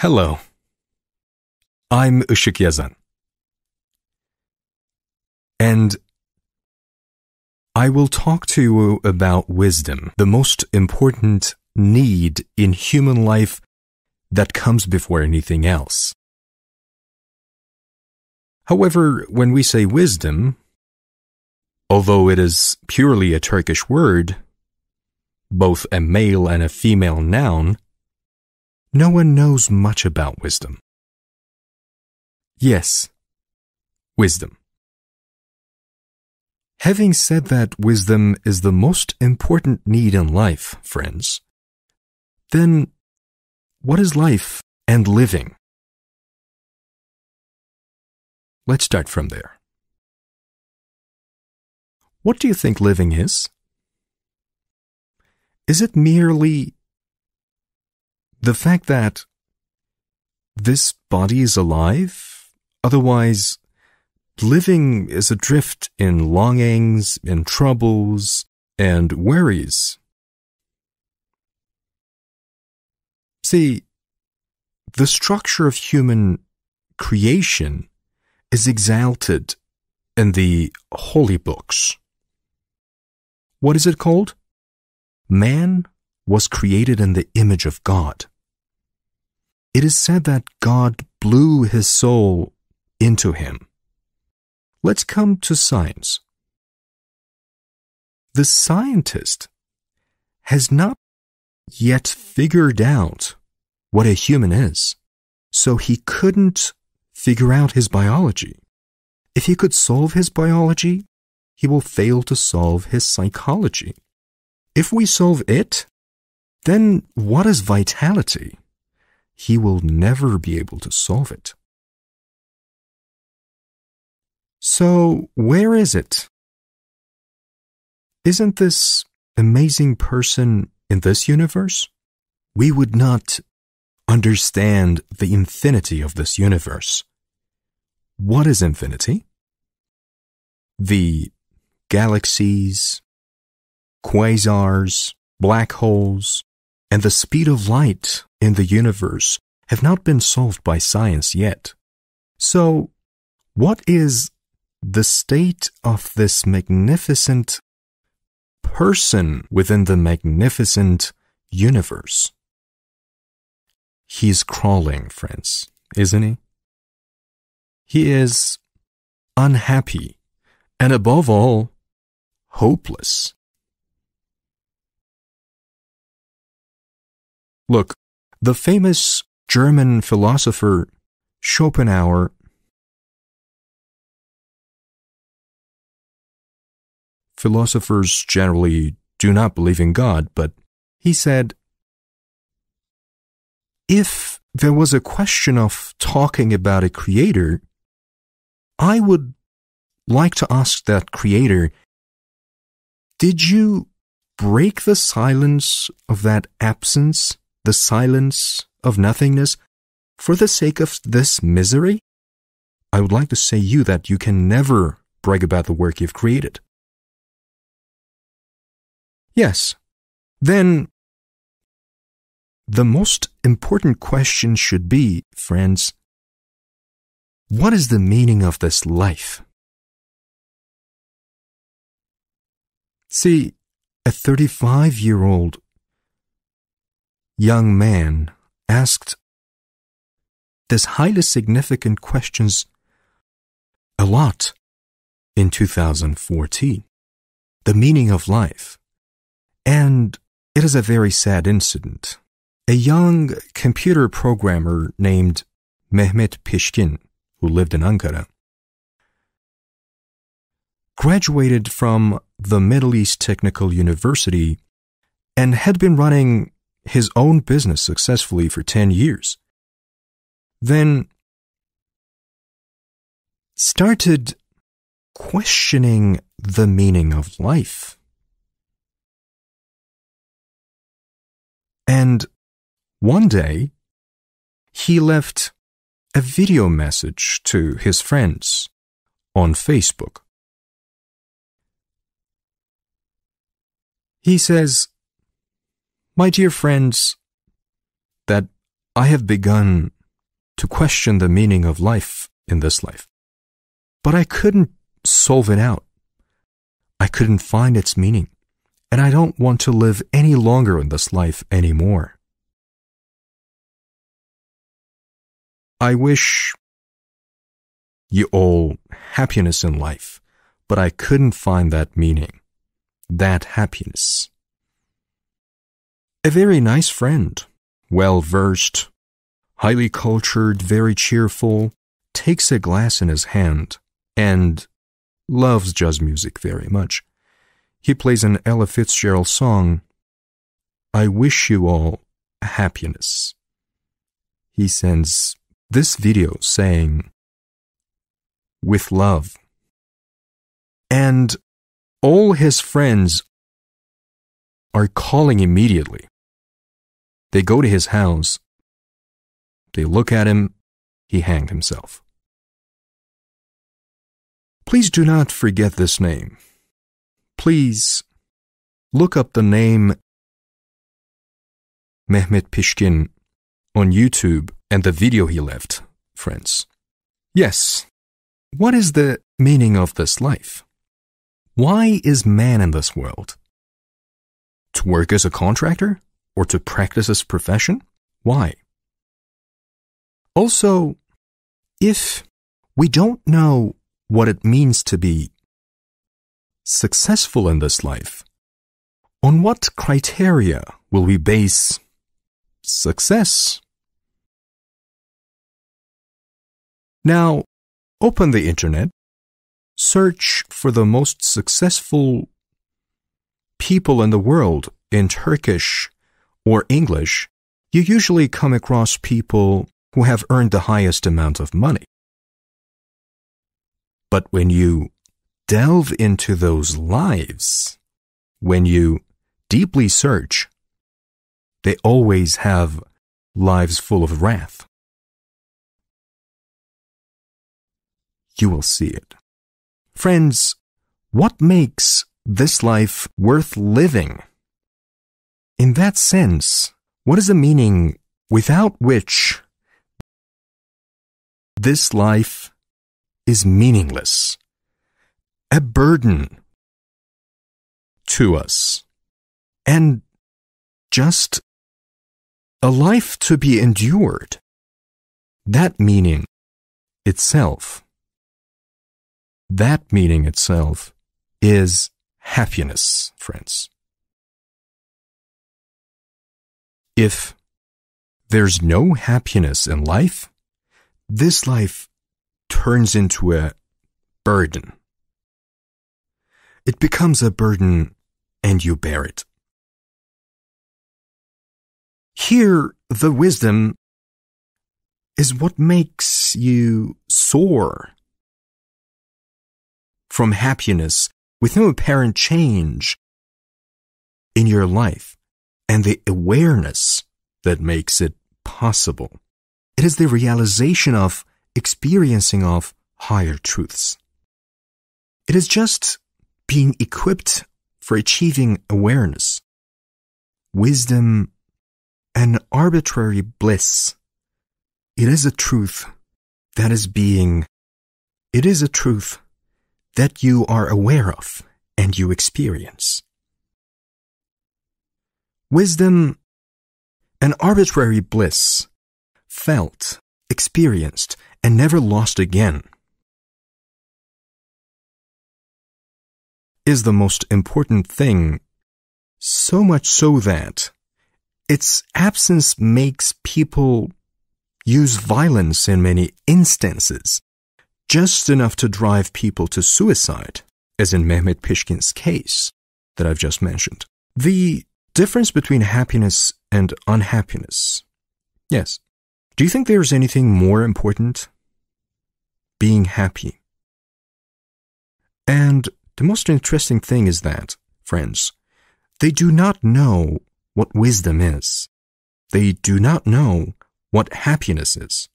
Hello, I'm IŞIK YAZAN, and I will talk to you about wisdom, the most important need in human life that comes before anything else. However, when we say wisdom, although it is purely a Turkish word, both a male and a female noun, no one knows much about wisdom. Yes, wisdom. Having said that wisdom is the most important need in life, friends, then what is life and living? Let's start from there. What do you think living is? Is it merely the fact that this body is alive? Otherwise, living is adrift in longings, in troubles, and worries. See, the structure of human creation is exalted in the holy books. What is it called? Man was created in the image of God. It is said that God blew his soul into him. Let's come to science. The scientist has not yet figured out what a human is, so he couldn't figure out his biology. If he could solve his biology, he will fail to solve his psychology. If we solve it, then what is vitality? He will never be able to solve it. So, where is it? Isn't this amazing person in this universe? We would not understand the infinity of this universe. What is infinity? The galaxies, quasars, black holes, and the speed of light in the universe have not been solved by science yet. So, what is the state of this magnificent person within the magnificent universe? He's crawling, friends, isn't he? He is unhappy, and above all, hopeless. Look, the famous German philosopher Schopenhauer philosophers generally do not believe in God, but he said, if there was a question of talking about a creator, I would like to ask that creator, did you break the silence of that absence, the silence of nothingness, for the sake of this misery? I would like to say you that you can never brag about the work you've created. Yes, then the most important question should be, friends, what is the meaning of this life? See, a 35-year-old young man asked this highly significant questions a lot in 2014. The meaning of life. And it is a very sad incident. A young computer programmer named Mehmet Pişkin, who lived in Ankara, graduated from the Middle East Technical University and had been running his own business successfully for 10 years. Then started questioning the meaning of life. And one day, he left a video message to his friends on Facebook. He says, "My dear friends, that I have begun to question the meaning of life in this life. But I couldn't solve it out. I couldn't find its meaning, and I don't want to live any longer in this life anymore. I wish you all happiness in life, but I couldn't find that meaning, that happiness. A very nice friend, well-versed, highly cultured, very cheerful, takes a glass in his hand and loves jazz music very much. He plays an Ella Fitzgerald song, I wish you all happiness. He sends this video saying, with love. And all his friends are calling immediately. They go to his house. They look at him. He hanged himself. Please do not forget this name. Please look up the name Mehmet Pishkin on YouTube and the video he left, friends. Yes, what is the meaning of this life? Why is man in this world? To work as a contractor? Or to practice his profession? Why? Also, if we don't know what it means to be successful in this life, on what criteria will we base success? Now, open the internet, search for the most successful people in the world in Turkish or English. You usually come across people who have earned the highest amount of money. But when you delve into those lives, when you deeply search, they always have lives full of wrath. You will see it. Friends, what makes this life worth living? In that sense, what is the meaning without which this life is meaningless, a burden to us, and just a life to be endured? That meaning itself is happiness, friends. If there's no happiness in life, this life turns into a burden. It becomes a burden and you bear it. Here, the wisdom is what makes you soar from happiness with no apparent change in your life, and the awareness that makes it possible. It is the realization of experiencing of higher truths. It is just being equipped for achieving awareness, wisdom, and arbitrary bliss. It is a truth that is being, it is a truth that you are aware of and you experience. Wisdom and arbitrary bliss, felt, experienced, and never lost again, is the most important thing, so much so that its absence makes people use violence in many instances, just enough to drive people to suicide, as in Mehmet Pishkin's case that I've just mentioned. The difference between happiness and unhappiness. Yes. Do you think there's anything more important? Being happy. And the most interesting thing is that, friends, they do not know what wisdom is. They do not know what happiness is.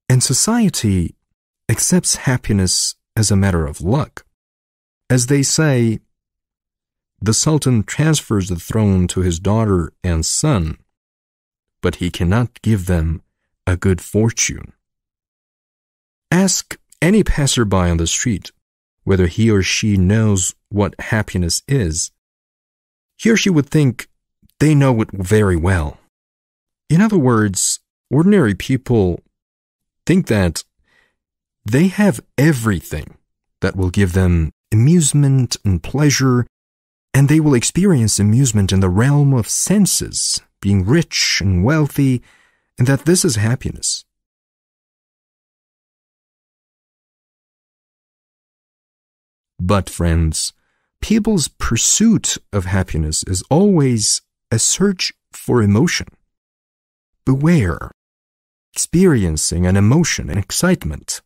And society accepts happiness as a matter of luck. As they say, the Sultan transfers the throne to his daughter and son, but he cannot give them a good fortune. Ask any passerby on the street whether he or she knows what happiness is. He or she would think they know it very well. In other words, ordinary people think that they have everything that will give them amusement and pleasure, and they will experience amusement in the realm of senses, being rich and wealthy, and that this is happiness. But, friends, people's pursuit of happiness is always a search for emotion. Beware, experiencing an emotion, an excitement,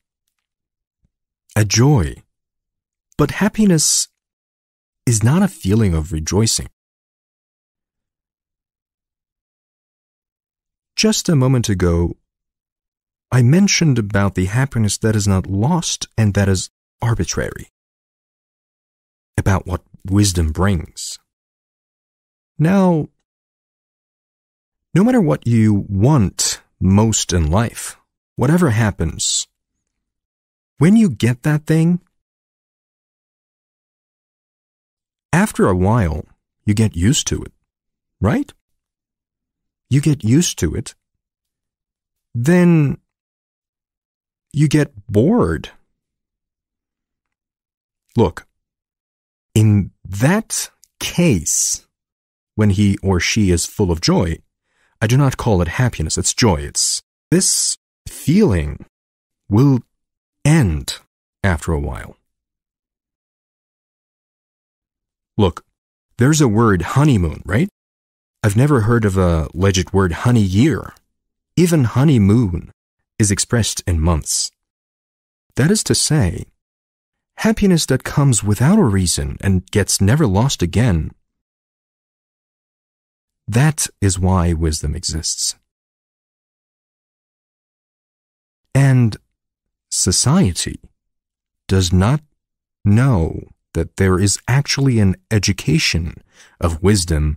a joy. But happiness is not a feeling of rejoicing. Just a moment ago, I mentioned about the happiness that is not lost and that is arbitrary, about what wisdom brings. Now, no matter what you want most in life, whatever happens, when you get that thing, after a while, you get used to it, right? You get used to it. Then you get bored. Look, in that case, when he or she is full of joy, I do not call it happiness, it's joy. This feeling will end after a while. Look, there's a word honeymoon, right? I've never heard of a legit word honey year. Even honeymoon is expressed in months. That is to say, happiness that comes without a reason and gets never lost again. That is why wisdom exists. And society does not know that there is actually an education of wisdom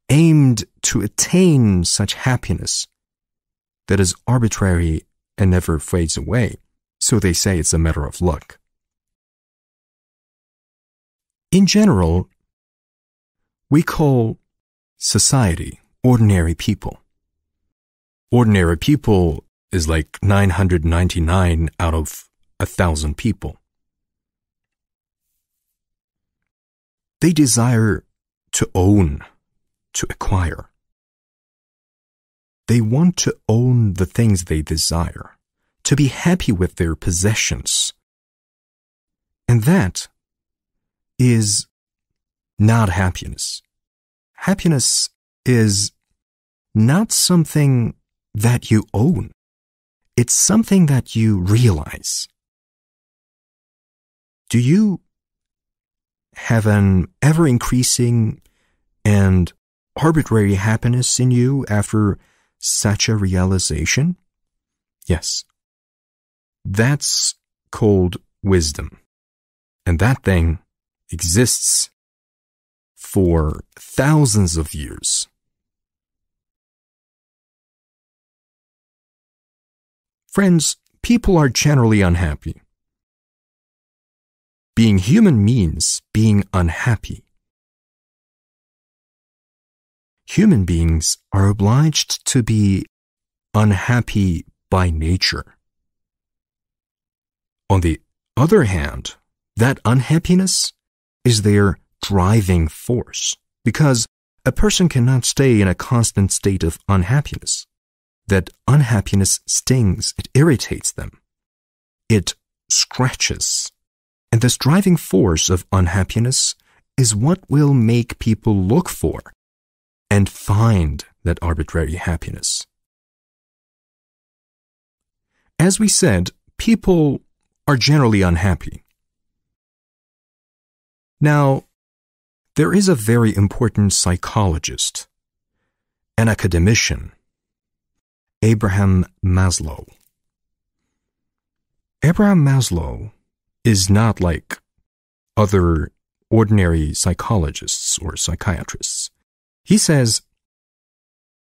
aimed to attain such happiness that is arbitrary and never fades away. So they say it's a matter of luck. In general, we call society ordinary people. Ordinary people is like 999 out of 1,000 people. They desire to own, to acquire. They want to own the things they desire, to be happy with their possessions. And that is not happiness. Happiness is not something that you own. It's something that you realize. Do you have an ever-increasing and arbitrary happiness in you after such a realization? Yes. That's called wisdom. And that thing exists for thousands of years. Friends, people are generally unhappy. Being human means being unhappy. Human beings are obliged to be unhappy by nature. On the other hand, that unhappiness is their driving force, because a person cannot stay in a constant state of unhappiness. That unhappiness stings, it irritates them, it scratches. And this driving force of unhappiness is what will make people look for and find that arbitrary happiness. As we said, people are generally unhappy. Now, there is a very important psychologist, an academician, Abraham Maslow. Abraham Maslow is not like other ordinary psychologists or psychiatrists. He says,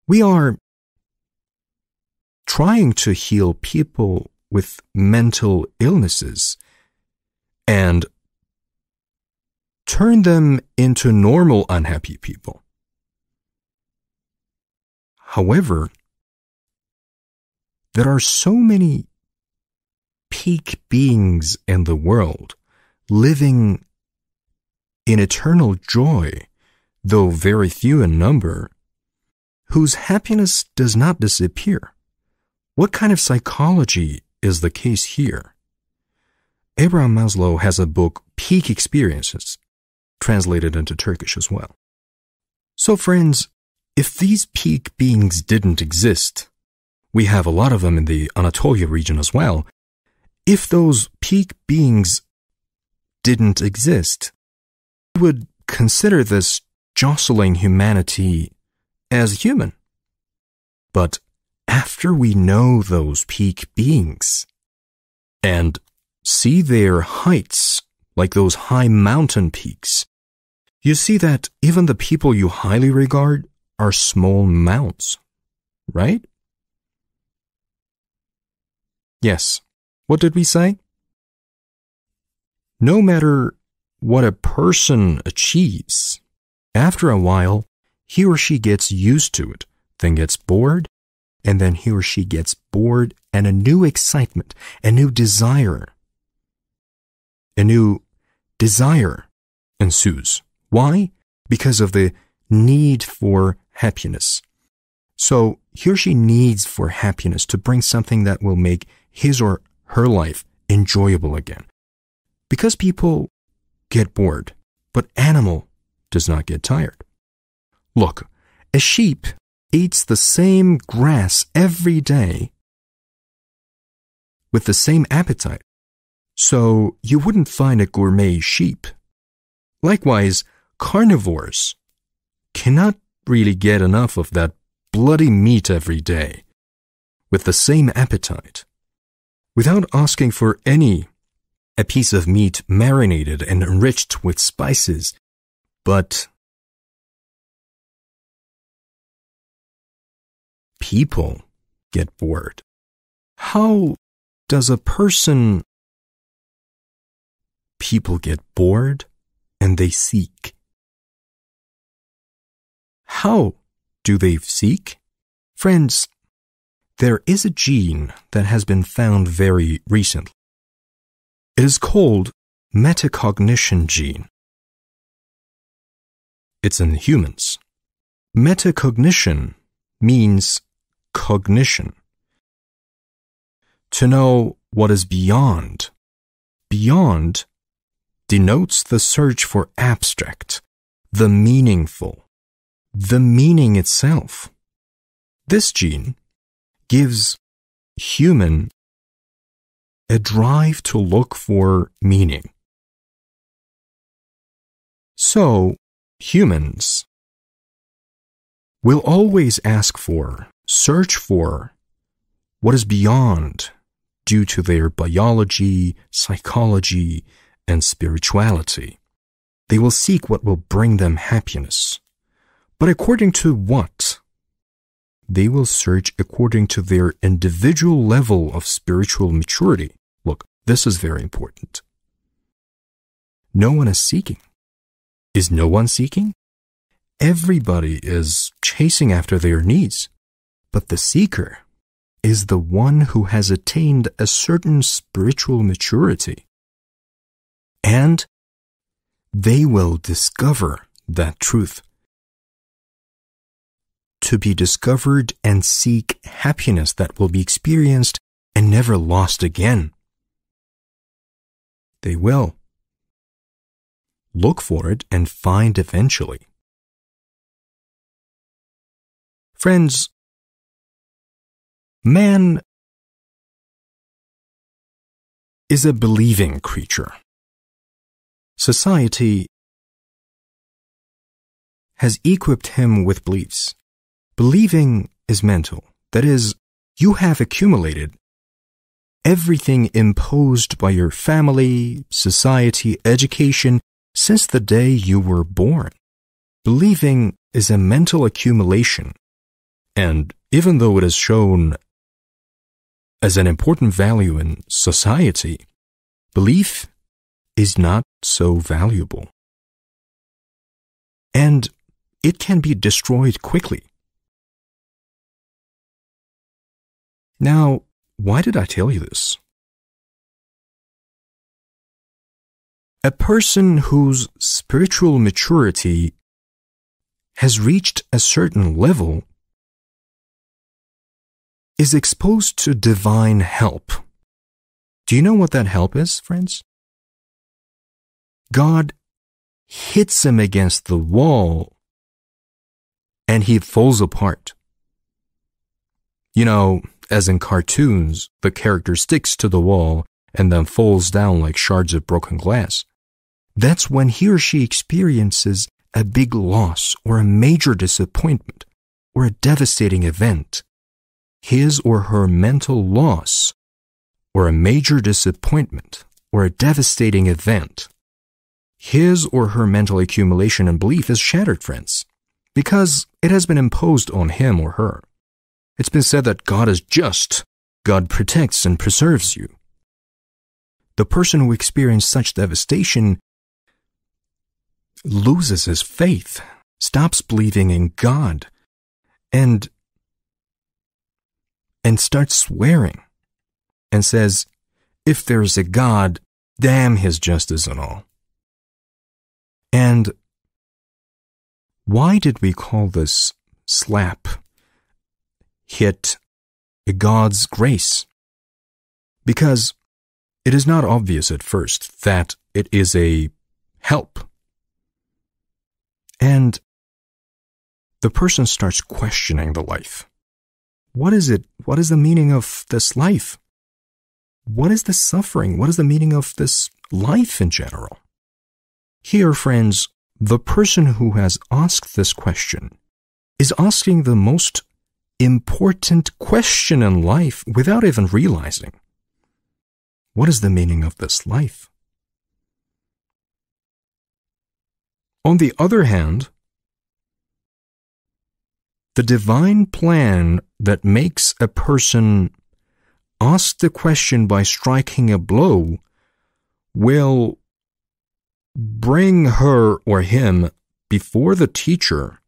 we are trying to heal people with mental illnesses and turn them into normal unhappy people. However, there are so many peak beings in the world living in eternal joy, though very few in number, whose happiness does not disappear. What kind of psychology is the case here? Abraham Maslow has a book, Peak Experiences, translated into Turkish as well. So friends, if these peak beings didn't exist, we have a lot of them in the Anatolia region as well. If those peak beings didn't exist, we would consider this jostling humanity as human. But after we know those peak beings and see their heights like those high mountain peaks, you see that even the people you highly regard are small mounts, right? Yes. What did we say? No matter what a person achieves, after a while, he or she gets used to it, then gets bored, and then he or she gets bored, and a new excitement, a new desire ensues. Why? Because of the need for happiness. So he or she needs for happiness to bring something that will make his or her life enjoyable again. Because people get bored, but animal does not get tired. Look, a sheep eats the same grass every day with the same appetite, so you wouldn't find a gourmet sheep. Likewise, carnivores cannot really get enough of that bloody meat every day with the same appetite. Without asking for a piece of meat marinated and enriched with spices, but people get bored. How does people get bored and they seek? How do they seek? Friends, there is a gene that has been found very recently. It is called metacognition gene. It's in humans. Metacognition means cognition. To know what is beyond. Beyond denotes the search for abstract, the meaningful, the meaning itself. This gene gives human a drive to look for meaning. So, humans will always search for what is beyond due to their biology, psychology, and spirituality. They will seek what will bring them happiness. But according to what? They will search according to their individual level of spiritual maturity. Look, this is very important. No one is seeking. Is no one seeking? Everybody is chasing after their needs, but the seeker is the one who has attained a certain spiritual maturity. And they will discover that truth. To be discovered and seek happiness that will be experienced and never lost again. They will look for it and find eventually. Friends, man is a believing creature. Society has equipped him with beliefs. Believing is mental. That is, you have accumulated everything imposed by your family, society, education, since the day you were born. Believing is a mental accumulation, and even though it is shown as an important value in society, belief is not so valuable. And it can be destroyed quickly. Now, why did I tell you this? A person whose spiritual maturity has reached a certain level is exposed to divine help. Do you know what that help is, friends? God hits him against the wall and he falls apart. You know, as in cartoons, the character sticks to the wall and then falls down like shards of broken glass. That's when he or she experiences a big loss or a major disappointment or a devastating event. His or her mental loss or a major disappointment or a devastating event, his or her mental accumulation and belief is shattered, friends, because it has been imposed on him or her. It's been said that God is just, God protects and preserves you. The person who experienced such devastation loses his faith, stops believing in God, and starts swearing, and says, if there's a God, damn his justice and all. And why did we call this slap, hit, a God's grace? Because it is not obvious at first that it is a help. And the person starts questioning the life. What is it? What is the meaning of this life? What is the suffering? What is the meaning of this life in general? Here, friends, the person who has asked this question is asking the most important question in life without even realizing. What is the meaning of this life? On the other hand, the divine plan that makes a person ask the question by striking a blow will bring her or him before the teacher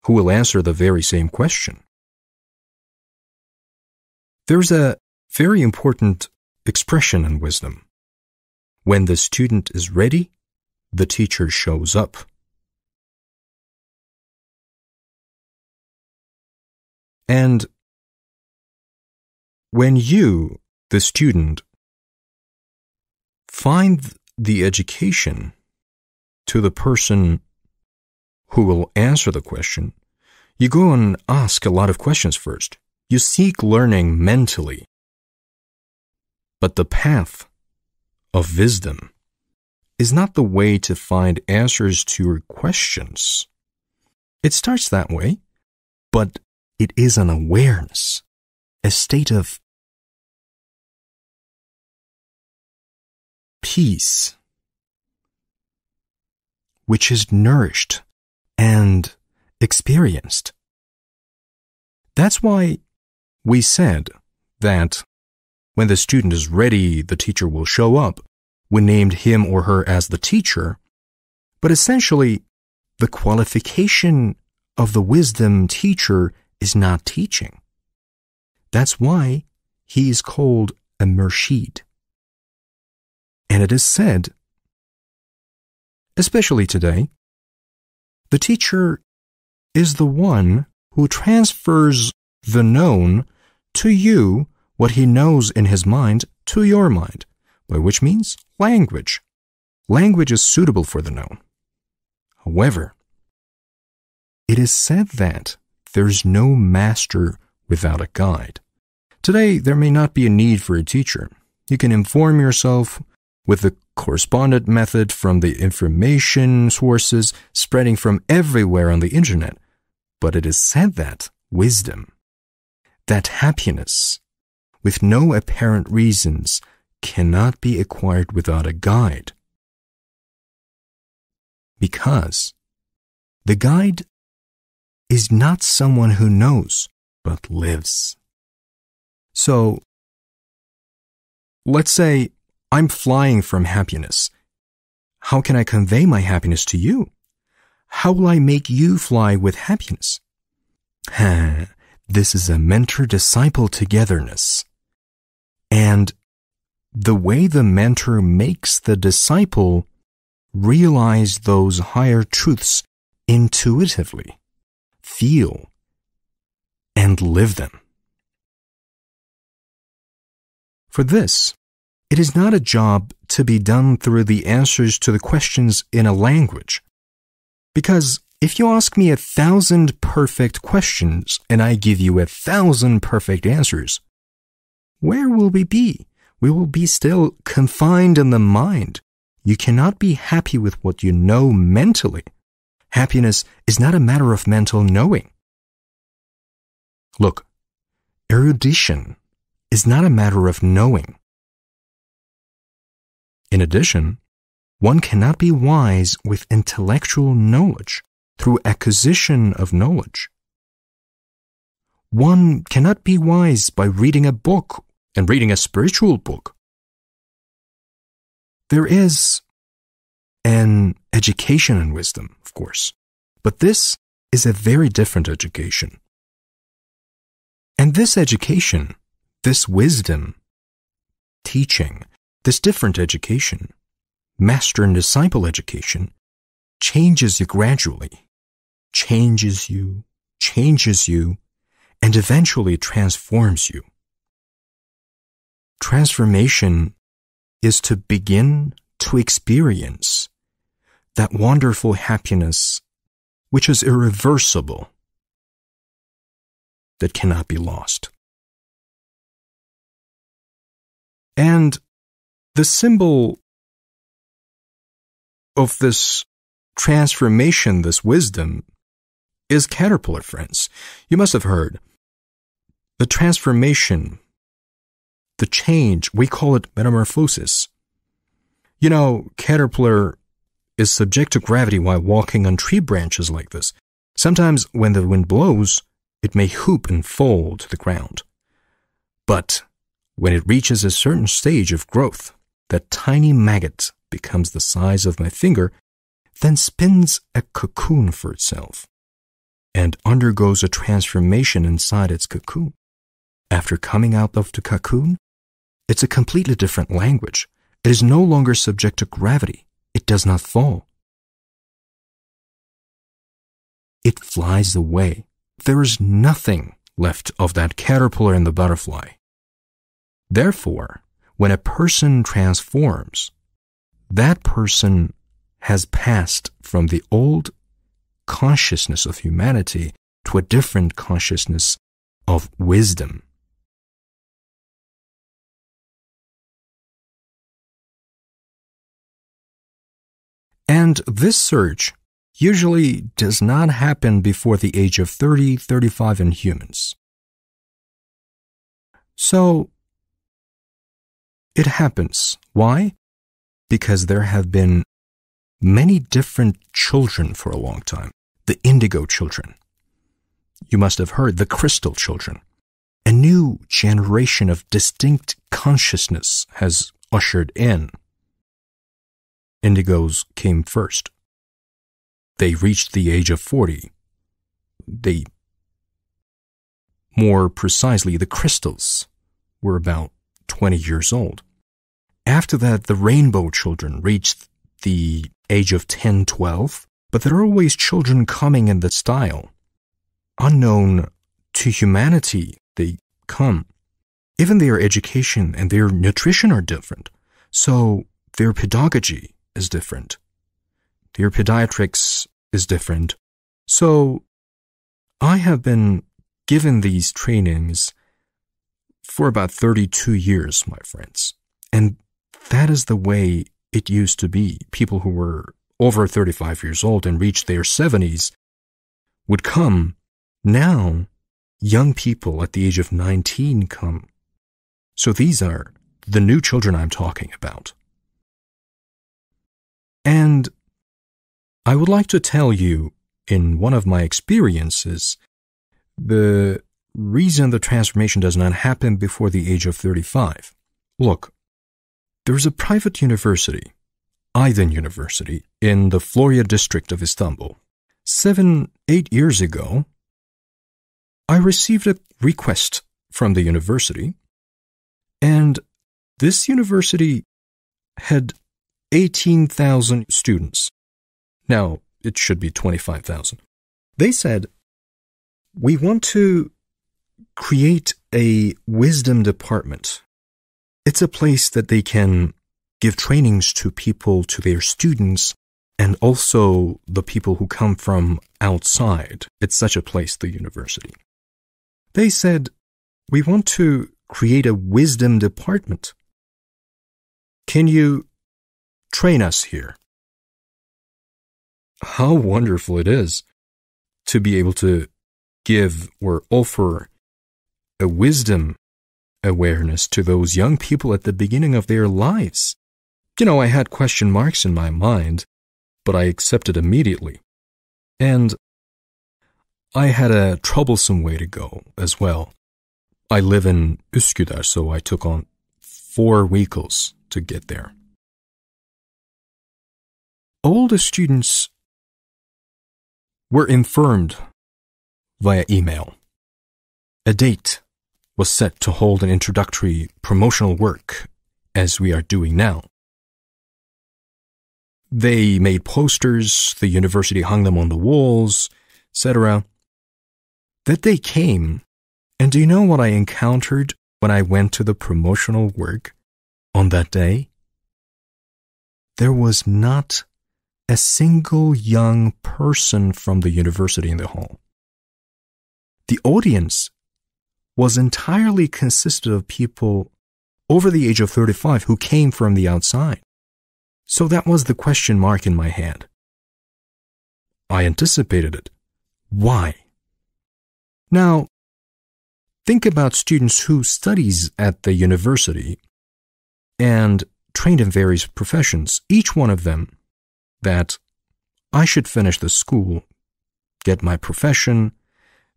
who will answer the very same question. There's a very important expression in wisdom. When the student is ready, the teacher shows up. And when you, the student, find the education to the person who will answer the question, you go and ask a lot of questions first. You seek learning mentally. But the path of wisdom is not the way to find answers to your questions. It starts that way, but it is an awareness, a state of peace, which is nourished and experienced. That's why we said that when the student is ready, the teacher will show up. We named him or her as the teacher, but essentially, the qualification of the wisdom teacher is not teaching. That's why he is called a murshid. And it is said, especially today, the teacher is the one who transfers the known to you, what he knows in his mind to your mind, by which means language. Language is suitable for the known. However, it is said that there's no master without a guide. Today, there may not be a need for a teacher. You can inform yourself with the correspondent method from the information sources spreading from everywhere on the internet. But it is said that wisdom, that happiness, with no apparent reasons, cannot be acquired without a guide. Because the guide is not someone who knows, but lives. So, let's say I'm flying from happiness. How can I convey my happiness to you? How will I make you fly with happiness? This is a mentor-disciple togetherness. And the way the mentor makes the disciple realize those higher truths intuitively, feel, and live them. For this, it is not a job to be done through the answers to the questions in a language. Because if you ask me 1,000 perfect questions and I give you 1,000 perfect answers, where will we be? We will be still confined in the mind. You cannot be happy with what you know mentally. Happiness is not a matter of mental knowing. Look, erudition is not a matter of knowing. In addition, one cannot be wise with intellectual knowledge through acquisition of knowledge. One cannot be wise by reading a book and reading a spiritual book. There is an education in wisdom, of course, but this is a very different education. And this education, this wisdom, teaching, this different education, master and disciple education, changes you gradually, changes you, and eventually transforms you. Transformation is to begin to experience that wonderful happiness which is irreversible, that cannot be lost. And the symbol of this transformation, this wisdom, is caterpillar, friends. You must have heard. The transformation, the change, we call it metamorphosis. You know, caterpillar is subject to gravity while walking on tree branches like this. Sometimes when the wind blows, it may hoop and fall to the ground. But when it reaches a certain stage of growth, that tiny maggot becomes the size of my finger, then spins a cocoon for itself, and undergoes a transformation inside its cocoon. After coming out of the cocoon, it's a completely different language. It is no longer subject to gravity. It does not fall. It flies away. There is nothing left of that caterpillar and the butterfly. Therefore, when a person transforms, that person has passed from the old consciousness of humanity to a different consciousness of wisdom. And this surge usually does not happen before the age of 30, 35 in humans. So, it happens. Why? Because there have been many different children for a long time. The indigo children. You must have heard the crystal children. A new generation of distinct consciousness has ushered in. Indigos came first. They reached the age of 40. More precisely, the crystals were about 20 years old. After that, the rainbow children reached the age of 10, 12, but there are always children coming in the style. Unknown to humanity, they come. Even their education and their nutrition are different, so their pedagogy is different. Their pediatrics is different. So I have been given these trainings for about 32 years, my friends. And that is the way it used to be. People who were over 35 years old and reached their 70s would come. Now, young people at the age of 19 come. So these are the new children I'm talking about. And I would like to tell you, in one of my experiences, the reason the transformation does not happen before the age of 35. Look, there's a private university, YAZAN University, in the Florya district of Istanbul. 7-8 years ago, I received a request from the university, and this university had 18,000 students. Now, it should be 25,000. They said, we want to create a wisdom department. It's a place that they can give trainings to people, to their students, and also the people who come from outside. It's such a place, the university. They said, we want to create a wisdom department. Can you train us here? How wonderful it is to be able to give or offer a wisdom awareness to those young people at the beginning of their lives. You know, I had question marks in my mind, but I accepted immediately. And I had a troublesome way to go as well. I live in Üsküdar, so I took on 4 vehicles to get there. All the students were informed via email. A date was set to hold an introductory promotional work, as we are doing now. They made posters, the university hung them on the walls, etc. That day came, and do you know what I encountered when I went to the promotional work on that day? There was not a single young person from the university in the hall. The audience was entirely consisted of people over the age of 35 who came from the outside. So that was the question mark in my head. I anticipated it. Why? Now, think about students who studies at the university and trained in various professions, each one of them, that I should finish the school, get my profession,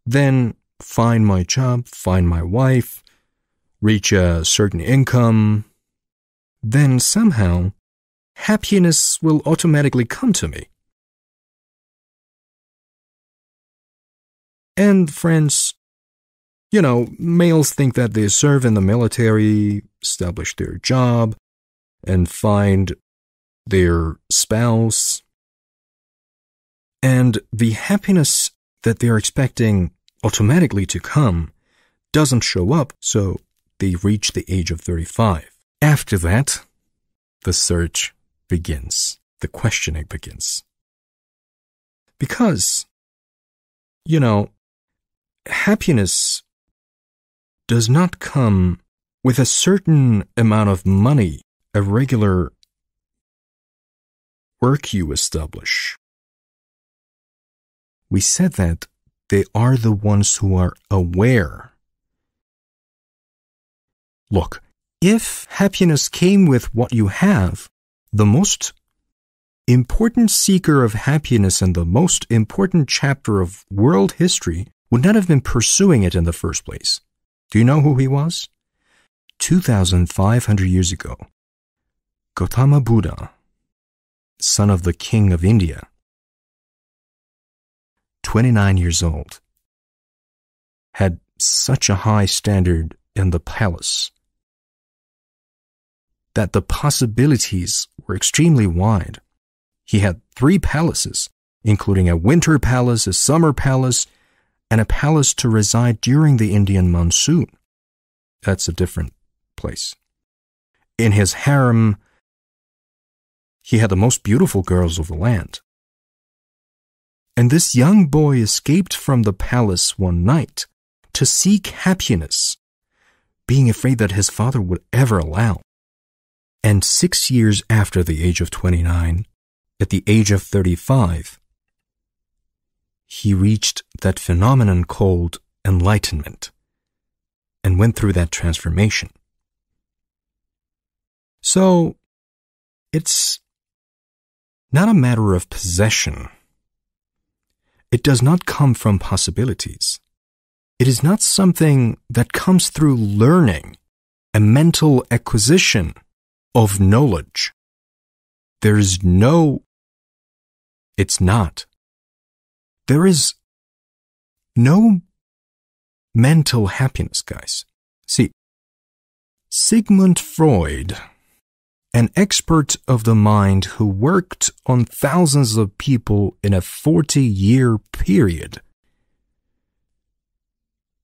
then find my job, find my wife, reach a certain income, then somehow happiness will automatically come to me. And friends, you know, males think that they serve in the military, establish their job, and find their spouse, and the happiness that they're expecting automatically to come doesn't show up, so they reach the age of 35. After that, the search begins, the questioning begins. Because, you know, happiness does not come with a certain amount of money, a regular work you establish. We said that they are the ones who are aware. Look, if happiness came with what you have, the most important seeker of happiness in the most important chapter of world history would not have been pursuing it in the first place. Do you know who he was? 2,500 years ago, Gautama Buddha, son of the king of India, 29 years old, had such a high standard in the palace that the possibilities were extremely wide. He had 3 palaces, including a winter palace, a summer palace, and a palace to reside during the Indian monsoon. That's a different place. In his harem, he had the most beautiful girls of the land. And this young boy escaped from the palace one night to seek happiness, being afraid that his father would ever allow. And 6 years after the age of 29, at the age of 35, he reached that phenomenon called enlightenment and went through that transformation. So, it's not a matter of possession. It does not come from possibilities. It is not something that comes through learning, a mental acquisition of knowledge. There is no, it's not. There is no mental happiness, guys. See, Sigmund Freud, an expert of the mind who worked on thousands of people in a 40-year period,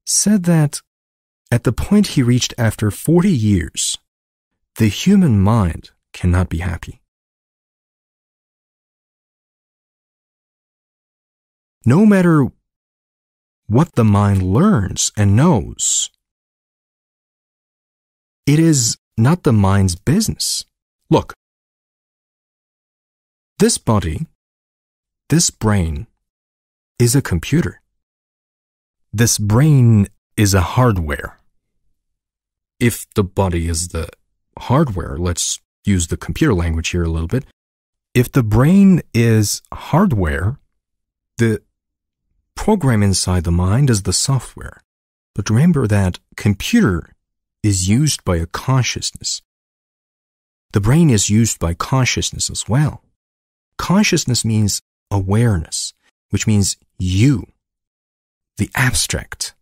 said that at the point he reached after 40 years, the human mind cannot be happy. No matter what the mind learns and knows, it is not the mind's business. Look, this body, this brain, is a computer. This brain is a hardware. If the body is the hardware, let's use the computer language here a little bit. If the brain is hardware, the program inside the mind is the software. But remember that computer is used by a consciousness. The brain is used by consciousness as well. Consciousness means awareness, which means you, the abstract.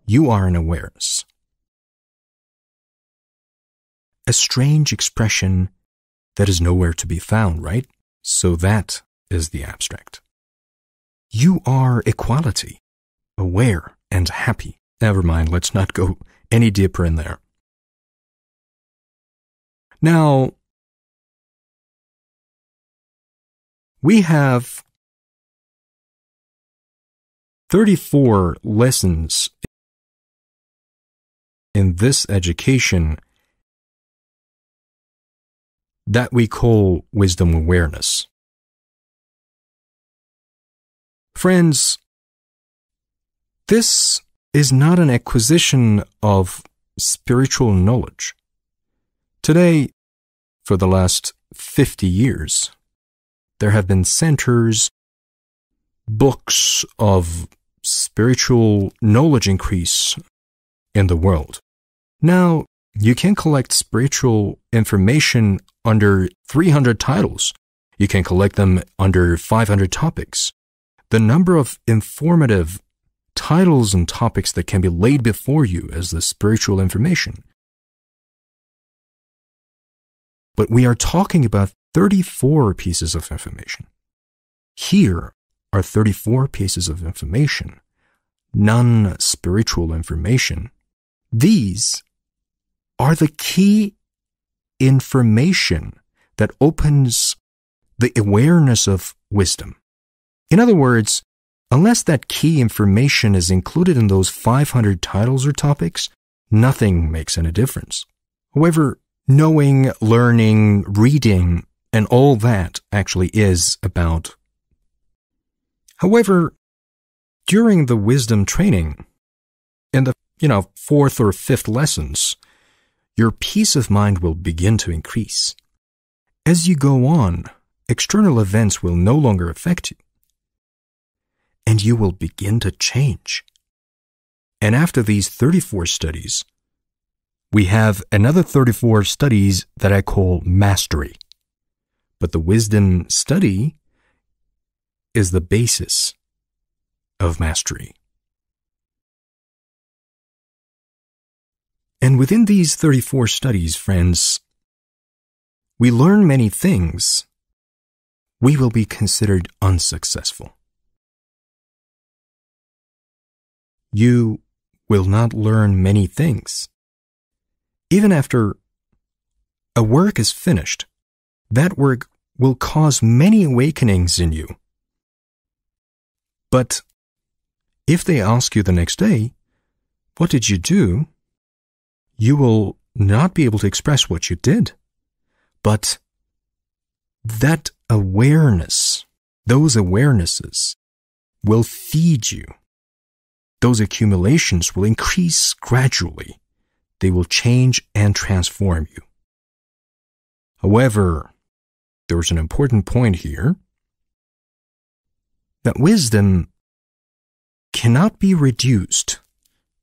You are an awareness. A strange expression that is nowhere to be found, right? So that is the abstract. You are equality, aware and happy. Never mind, let's not go any deeper in there. Now, we have 34 lessons in this education that we call wisdom awareness. Friends, this is not an acquisition of spiritual knowledge. Today, for the last 50 years, there have been centers, books of spiritual knowledge increase in the world. Now, you can collect spiritual information under 300 titles. You can collect them under 500 topics. The number of informative titles and topics that can be laid before you as the spiritual information. But we are talking about 34 pieces of information. Here are 34 pieces of information, non-spiritual information. These are the key information that opens the awareness of wisdom. In other words, unless that key information is included in those 500 titles or topics, nothing makes any difference. However, knowing, learning, reading, and all that actually is about. However, during the wisdom training, in the, 4th or 5th lessons, your peace of mind will begin to increase. As you go on, external events will no longer affect you, and you will begin to change. And after these 34 studies, we have another 34 studies that I call mastery. But the wisdom study is the basis of mastery. And within these 34 studies, friends, we learn many things. We will be considered unsuccessful. You will not learn many things. Even after a work is finished, that work will cause many awakenings in you. But if they ask you the next day, what did you do? You will not be able to express what you did. But that awareness, those awarenesses will feed you. Those accumulations will increase gradually. They will change and transform you. However, there's an important point here, that wisdom cannot be reduced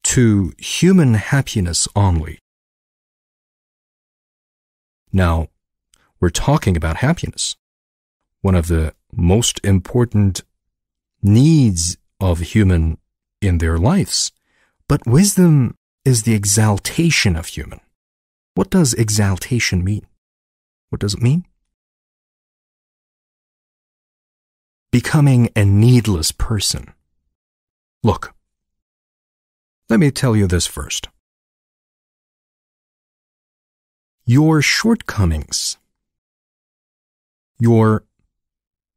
to human happiness only. Now, we're talking about happiness, one of the most important needs of human in their lives. But wisdom is the exaltation of human. What does exaltation mean? What does it mean? Becoming a needless person. Look, let me tell you this first. Your shortcomings, your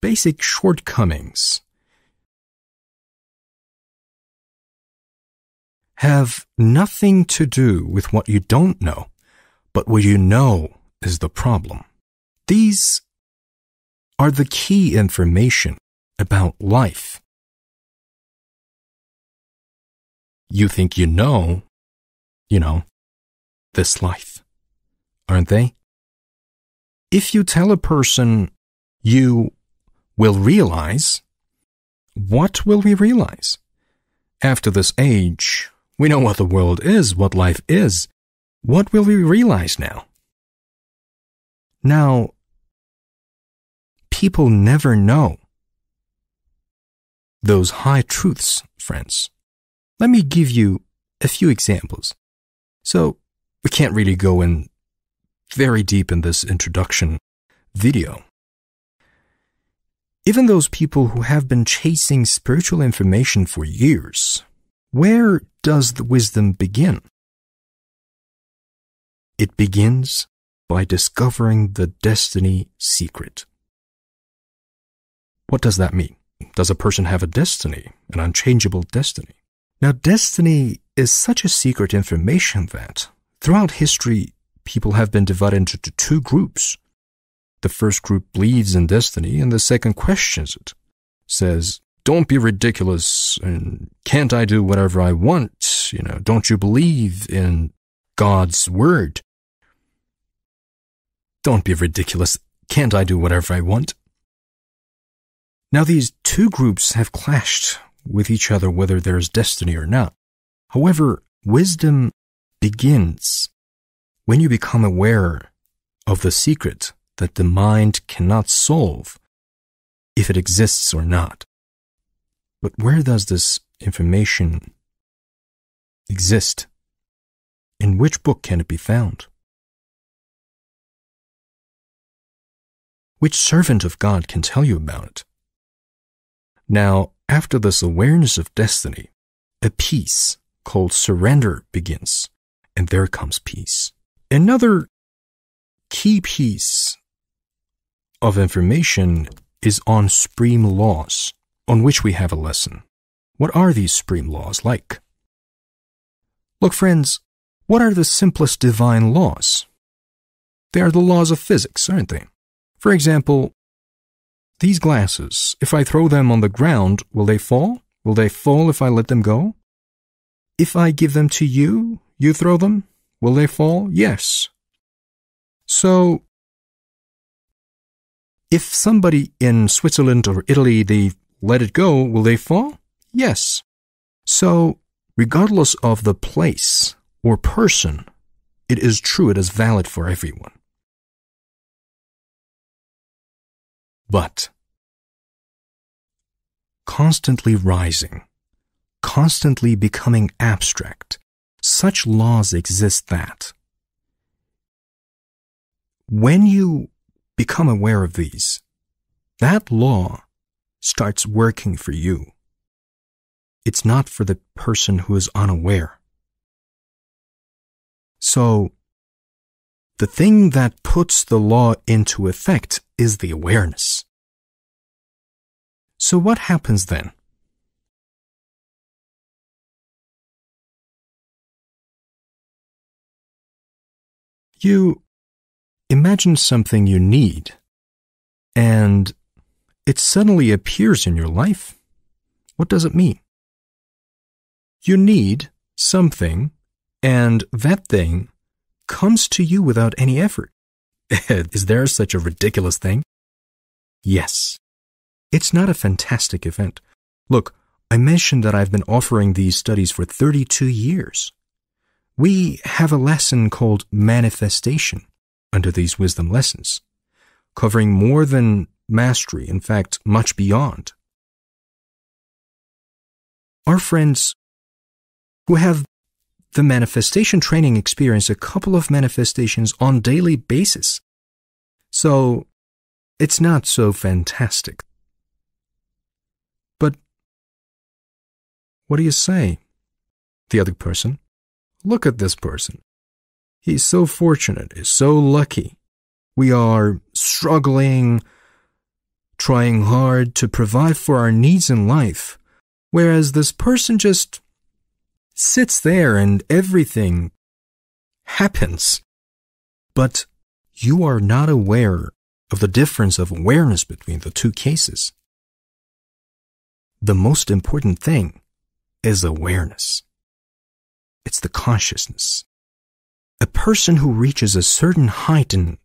basic shortcomings, have nothing to do with what you don't know, but what you know is the problem. These are the key information about life. You think you know, this life, aren't they? If you tell a person you will realize, what will we realize? After this age, we know what the world is, what life is. What will we realize now? Now, people never know those high truths, friends. Let me give you a few examples. So, we can't really go in very deep in this introduction video. Even those people who have been chasing spiritual information for years, where does the wisdom begin? It begins by discovering the destiny secret. What does that mean? Does a person have a destiny, an unchangeable destiny? Now, destiny is such a secret information that, throughout history, people have been divided into two groups. The first group believes in destiny, and the second questions it. Says, don't be ridiculous, and can't I do whatever I want? Don't you believe in God's word? Don't be ridiculous, can't I do whatever I want? Now, these two groups have clashed with each other whether there is destiny or not. However, wisdom begins when you become aware of the secret that the mind cannot solve if it exists or not. But where does this information exist? In which book can it be found? Which servant of God can tell you about it? Now, after this awareness of destiny, a peace called surrender begins, and there comes peace. Another key piece of information is on supreme laws, on which we have a lesson. What are these supreme laws like? Look, friends, what are the simplest divine laws? They are the laws of physics, aren't they? For example, these glasses, if I throw them on the ground, will they fall? Will they fall if I let them go? If I give them to you, you throw them, will they fall? Yes. So, if somebody in Switzerland or Italy, they let it go, will they fall? Yes. So, regardless of the place or person, it is true, it is valid for everyone. But constantly rising, constantly becoming abstract, such laws exist that when you become aware of these, that law starts working for you. It's not for the person who is unaware. So, the thing that puts the law into effect is the awareness. So what happens then? You imagine something you need, and it suddenly appears in your life. What does it mean? You need something, and that thing comes to you without any effort. Is there such a ridiculous thing? Yes, it's not a fantastic event. Look, I mentioned that I've been offering these studies for 32 years. We have a lesson called manifestation under these wisdom lessons, covering more than mastery, in fact, much beyond. Our friends who have the manifestation training experience a couple of manifestations on a daily basis. So, it's not so fantastic. But, what do you say? The other person. Look at this person. He's so fortunate, he's so lucky. We are struggling, trying hard to provide for our needs in life, whereas this person just sits there and everything happens. But you are not aware of the difference of awareness between the two cases. The most important thing is awareness. It's the consciousness. A person who reaches a certain height in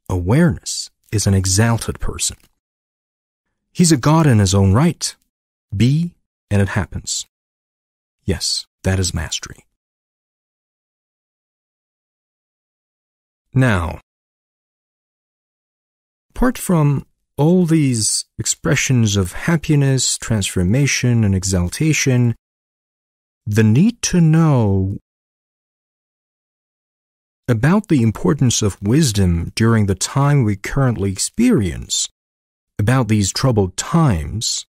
awareness is an exalted person. He's a god in his own right. Be, and it happens. Yes, that is mastery. Now, apart from all these expressions of happiness, transformation, and exaltation, the need to know about the importance of wisdom during the time we currently experience, about these troubled times.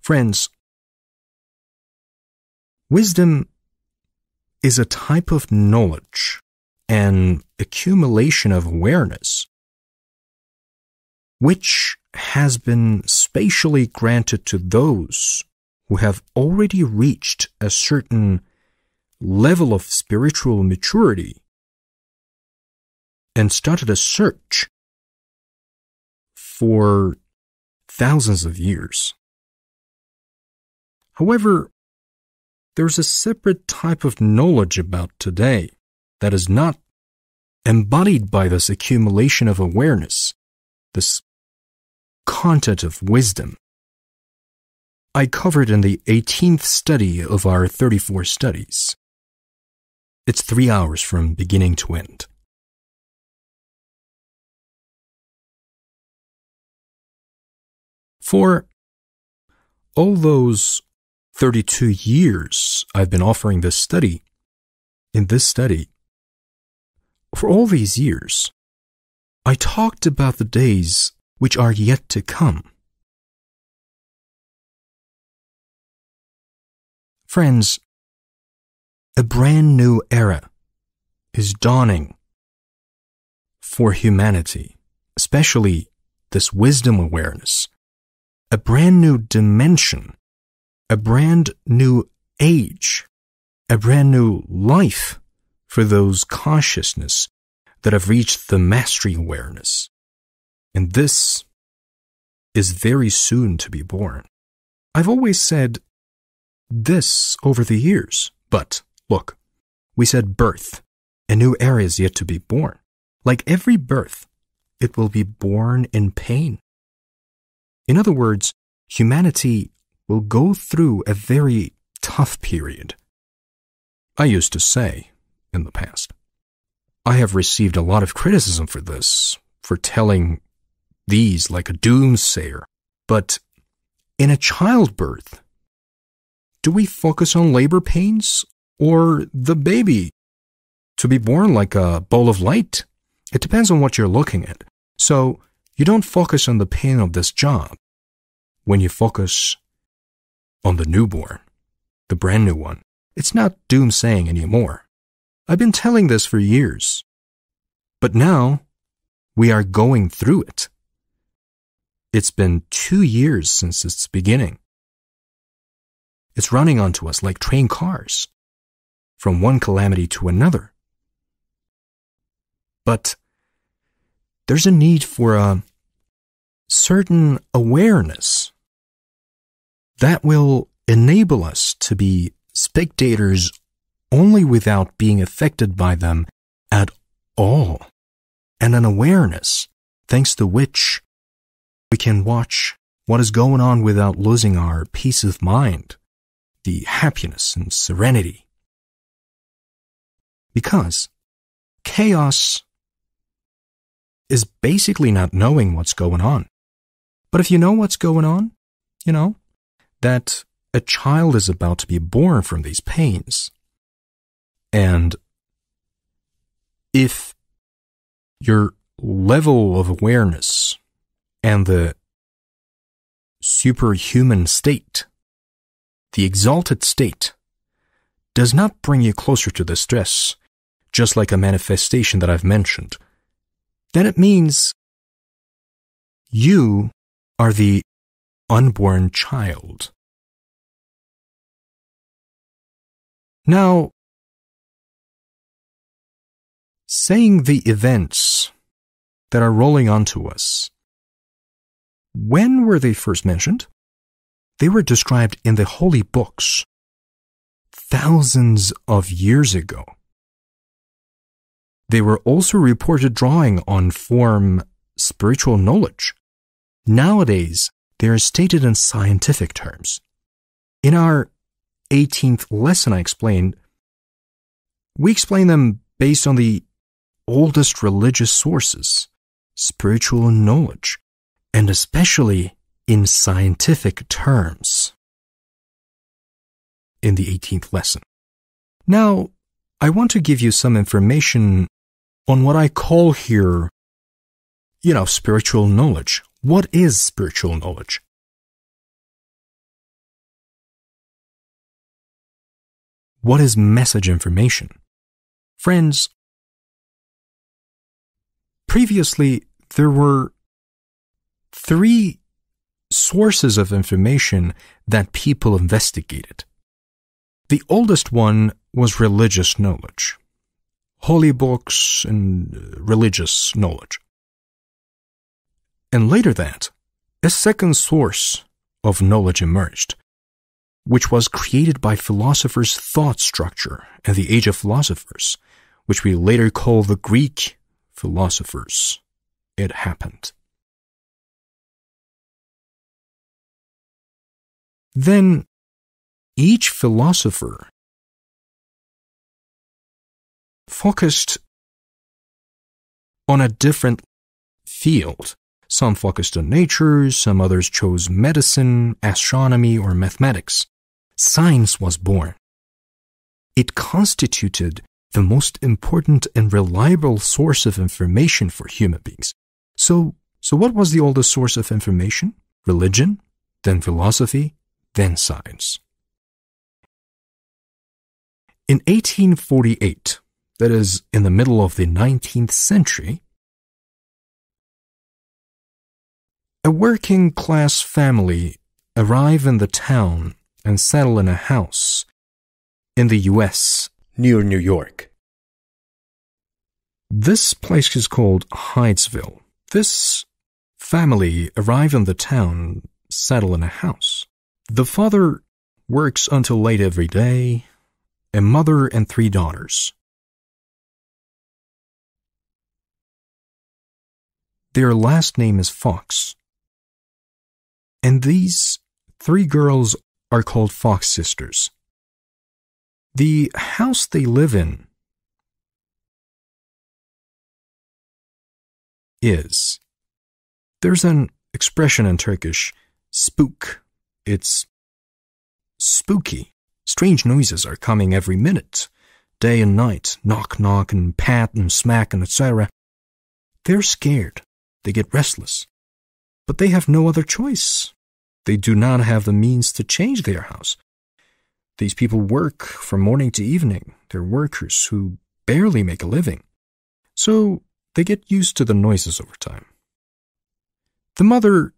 Friends, wisdom is a type of knowledge and accumulation of awareness which has been spatially granted to those who have already reached a certain level of spiritual maturity and started a search for thousands of years. However, there's a separate type of knowledge about today that is not embodied by this accumulation of awareness, this content of wisdom. I covered in the 18th study of our 34 studies. It's 3 hours from beginning to end. For all those 32 years I've been offering this study, for all these years, I talked about the days which are yet to come. Friends, a brand new era is dawning for humanity, especially this wisdom awareness, a brand new dimension, a brand new age, a brand new life for those consciousness that have reached the mastery awareness. And this is very soon to be born. I've always said this over the years, but look, we said birth, a new era is yet to be born. Like every birth, it will be born in pain. In other words, humanity will go through a very tough period. I used to say, in the past, I have received a lot of criticism for this, for telling these like a doomsayer. But in a childbirth, do we focus on labor pains or the baby to be born like a ball of light? It depends on what you're looking at. So you don't focus on the pain of this job when you focus on the newborn, the brand new one. It's not doomsaying anymore. I've been telling this for years, but now we are going through it. It's been 2 years since its beginning. It's running onto us like train cars, from one calamity to another. But there's a need for a certain awareness that will enable us to be spectators only without being affected by them at all, and an awareness thanks to which we can watch what is going on without losing our peace of mind, the happiness and serenity. Because chaos is basically not knowing what's going on. But if you know what's going on, you know that a child is about to be born from these pains. And if your level of awareness and the superhuman state, the exalted state, does not bring you closer to the stress, just like a manifestation that I've mentioned, then it means you are the unborn child. Now, saying the events that are rolling onto us, when were they first mentioned? They were described in the holy books thousands of years ago. They were also reported drawing on form spiritual knowledge. Nowadays, they are stated in scientific terms. In our 18th lesson I explained, we explain them based on the oldest religious sources, spiritual knowledge, and especially in scientific terms. In the 18th lesson. Now, I want to give you some information on what I call here, spiritual knowledge. What is spiritual knowledge? What is message information? Friends, previously there were 3 sources of information that people investigated. The oldest one was religious knowledge, holy books and religious knowledge. And later that, a second source of knowledge emerged, which was created by philosophers' thought structure in the age of philosophers, which we later call the Greek philosophers. It happened. Then, each philosopher focused on a different field. Some focused on nature, some others chose medicine, astronomy, or mathematics. Science was born. It constituted the most important and reliable source of information for human beings. So what was the oldest source of information? Religion, then philosophy, then science. In 1848, that is, in the middle of the 19th century, a working-class family arrive in the town and settle in a house in the U.S. near New York. This place is called Hydesville. This family arrive in the town, settle in a house. The father works until late every day, a mother and 3 daughters. Their last name is Fox. And these 3 girls are called Fox sisters. The house they live in there's an expression in Turkish, spook. It's spooky. Strange noises are coming every minute, day and night, knock, knock, and pat and smack, and etc. They're scared. They get restless. But they have no other choice. They do not have the means to change their house. These people work from morning to evening. They're workers who barely make a living. So they get used to the noises over time. The mother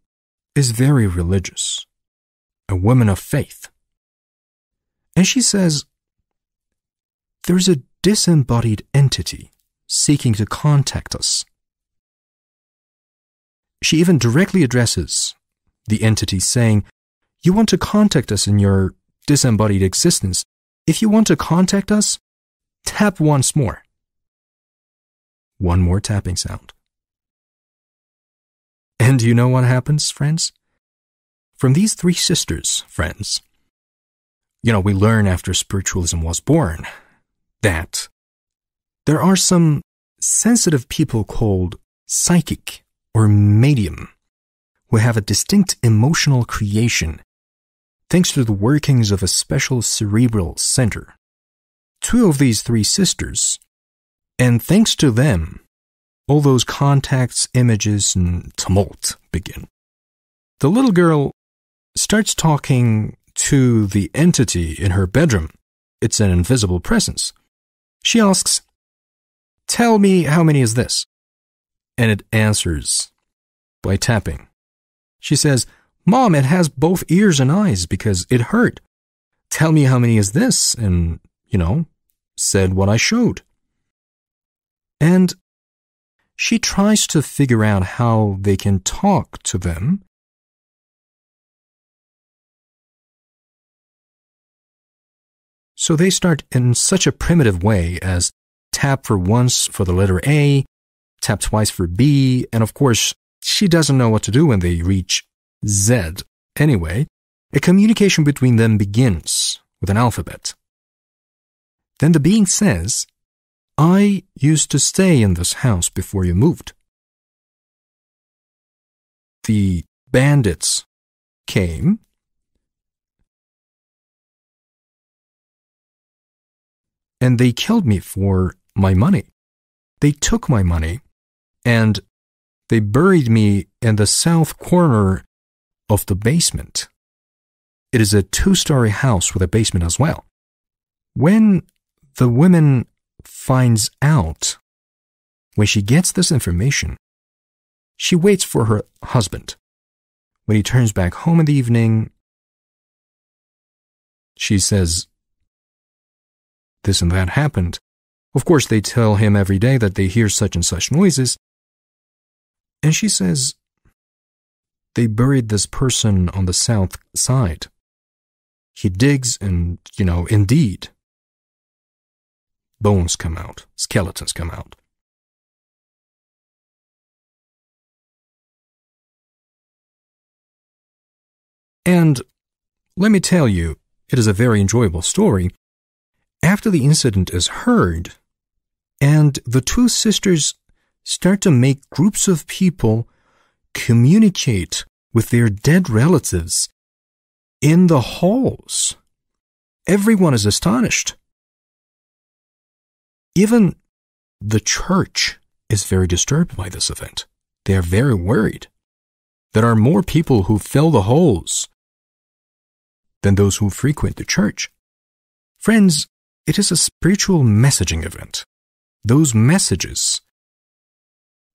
is very religious, a woman of faith. And she says, there's a disembodied entity seeking to contact us. She even directly addresses the entity, saying, you want to contact us in your disembodied existence. If you want to contact us, tap once more. One more tapping sound. And you know what happens, friends? From these three sisters, friends, we learn after spiritualism was born that there are some sensitive people called psychic or medium who have a distinct emotional creation thanks to the workings of a special cerebral center. Two of these three sisters, and thanks to them, all those contacts, images, and tumult begin. The little girl starts talking to the entity in her bedroom. It's an invisible presence. She asks, "Tell me, how many is this?" And it answers by tapping. She says, "Mom, it has both ears and eyes because it hurt. Tell me, how many is this?" And, said what I showed. And she tries to figure out how they can talk to them. So they start in such a primitive way as tap for once for the letter A, tap twice for B, and of course, she doesn't know what to do when they reach Z. Anyway, a communication between them begins with an alphabet. Then the being says, "I used to stay in this house before you moved." The bandits came and they killed me for my money. They took my money and they buried me in the south corner of the basement. It is a 2-story house with a basement as well. When the woman finds out, when she gets this information, she waits for her husband. When he turns back home in the evening, she says, "This and that happened." Of course, they tell him every day that they hear such and such noises. And she says, "They buried this person on the south side." He digs and, indeed, bones come out, skeletons come out. And let me tell you, it is a very enjoyable story. After the incident is heard, and the two sisters start to make groups of people communicate with their dead relatives in the halls, everyone is astonished. Even the church is very disturbed by this event. They are very worried. There are more people who fill the halls than those who frequent the church. Friends, it is a spiritual messaging event. Those messages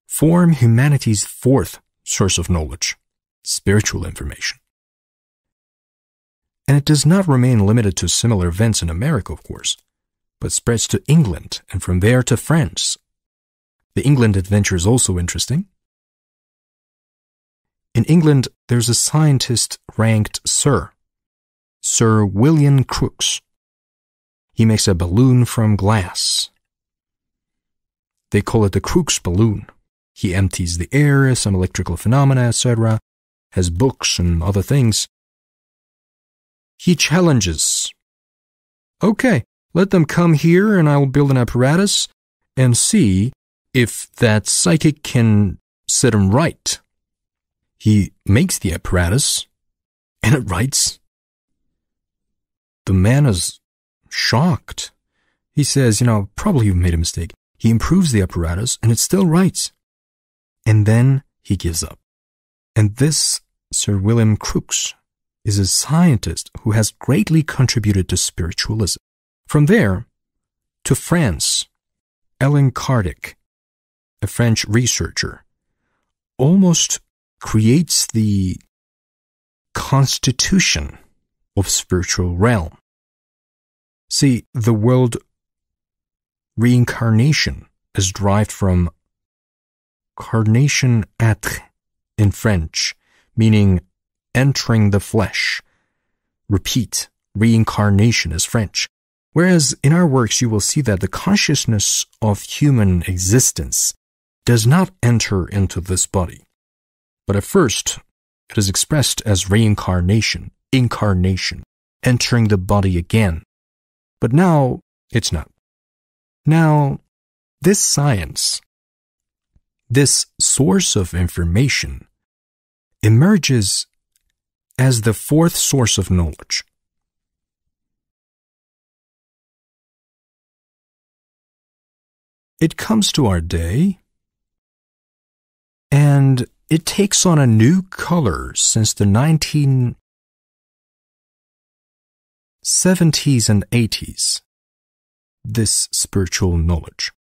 form humanity's fourth source of knowledge, spiritual information. And it does not remain limited to similar events in America, of course, but spreads to England and from there to France. The England adventure is also interesting. In England, there's a scientist ranked Sir William Crookes. He makes a balloon from glass. They call it the Crookes balloon. He empties the air, some electrical phenomena, etc., has books and other things. He challenges, "Okay, let them come here and I will build an apparatus and see if that psychic can set them right." He makes the apparatus and it writes. The man is shocked. He says, "Probably you've made a mistake." He improves the apparatus and it still writes. And then he gives up. And this Sir William Crookes is a scientist who has greatly contributed to spiritualism. From there to France, Allan Kardec, a French researcher, almost creates the constitution of spiritual realm. See, the word reincarnation is derived from carnation être in French, meaning entering the flesh. Repeat, reincarnation is French. Whereas in our works you will see that the consciousness of human existence does not enter into this body. But at first, it is expressed as reincarnation, incarnation, entering the body again. But now, it's not. Now, this science, this source of information, emerges as the fourth source of knowledge. It comes to our day, and it takes on a new color since the 1970s and 80s, this spiritual knowledge.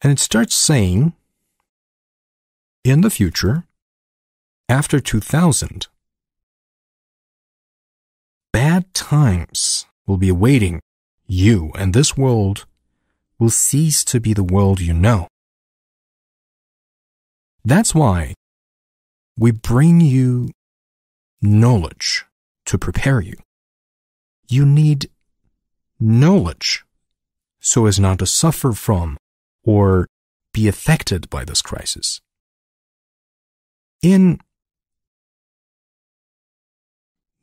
And it starts saying, in the future, after 2000, bad times will be awaiting you, and this world will cease to be the world you know. That's why we bring you knowledge to prepare you. You need knowledge so as not to suffer from or be affected by this crisis. In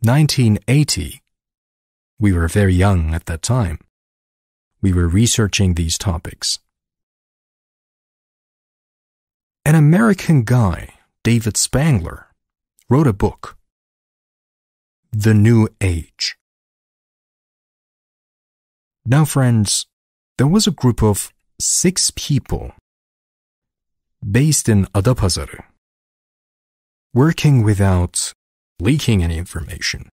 1980, we were very young at that time. We were researching these topics. An American guy, David Spangler, wrote a book, The New Age. Now, friends, there was a group of 6 people based in Adapazarı, working without leaking any information,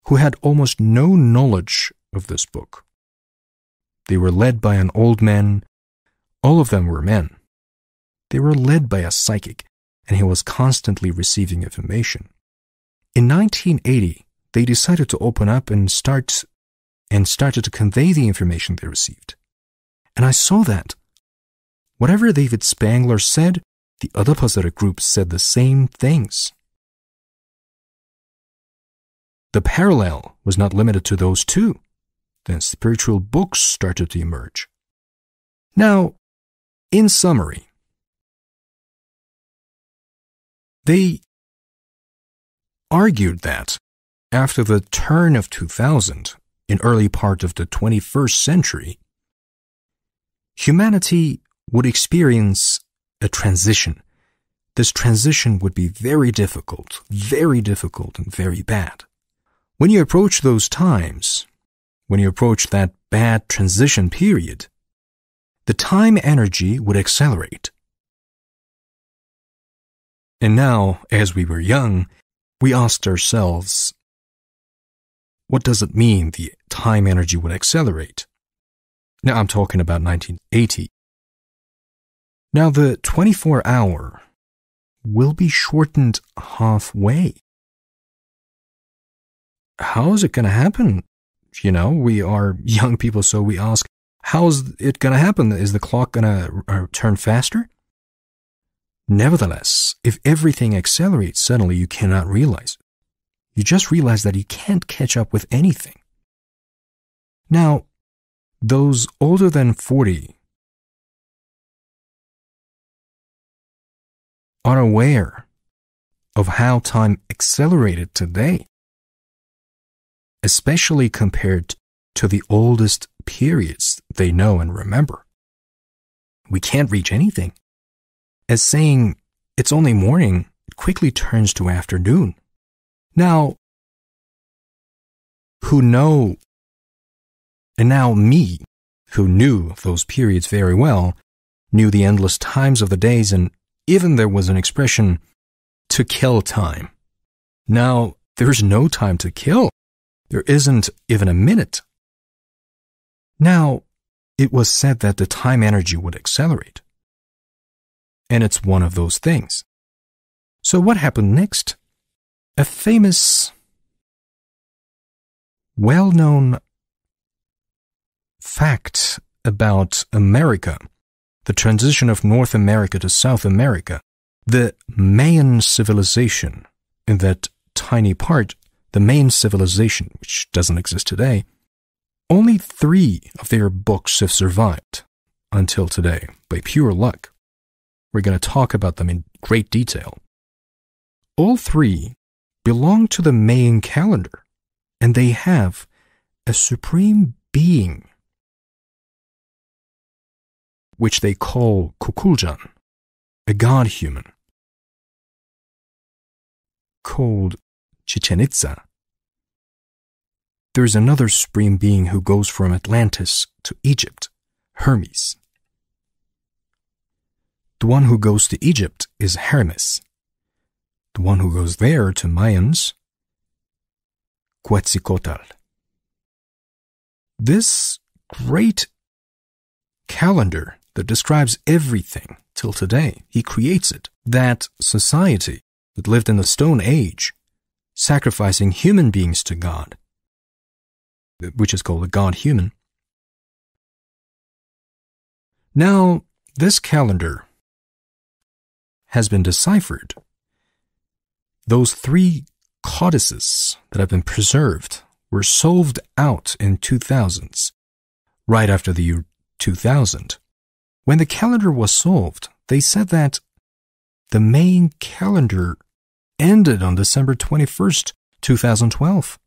who had almost no knowledge of this book. They were led by an old man. All of them were men. They were led by a psychic, and he was constantly receiving information. In 1980, they decided to open up and started to convey the information they received. And I saw that whatever David Spangler said, the Adapazarı group said the same things. The parallel was not limited to those two. Then spiritual books started to emerge. Now, in summary, they argued that after the turn of 2000, in early part of the 21st century, humanity would experience a transition. This transition would be very difficult and very bad. When you approach those times, when you approach that bad transition period, the time energy would accelerate. And now, as we were young, we asked ourselves, what does it mean the time energy would accelerate? Now I'm talking about 1980. Now the 24-hour will be shortened halfway. How is it going to happen? You know, we are young people, so we ask, how is it going to happen? Is the clock going to turn faster? Nevertheless, if everything accelerates, suddenly you cannot realize it. You just realize that you can't catch up with anything. Now, those older than 40 are aware of how time accelerated today, especially compared to the oldest periods they know and remember. We can't reach anything. As saying, it's only morning, it quickly turns to afternoon. Now, who know, and now me, who knew those periods very well, knew the endless times of the days, and even there was an expression, to kill time. Now, there's no time to kill. There isn't even a minute. Now, it was said that the time energy would accelerate. And it's one of those things. So what happened next? A famous, well-known fact about America, the transition of North America to South America, the Mayan civilization, in that tiny part, the Mayan civilization, which doesn't exist today, only 3 of their books have survived until today, by pure luck. We're going to talk about them in great detail. All three belong to the Mayan calendar, and they have a supreme being, which they call Kukulcan, a god-human, called Chichen Itza. There's another supreme being who goes from Atlantis to Egypt, Hermes. The one who goes to Egypt is Hermes. The one who goes there to Mayans, Quetzalcoatl. This great calendar that describes everything till today, he creates it, that society that lived in the Stone Age, sacrificing human beings to God, which is called a god-human. Now, this calendar has been deciphered. Those three codices that have been preserved were solved out in 2000s, right after the year 2000. When the calendar was solved, they said that the Mayan calendar ended on December 21st, 2012.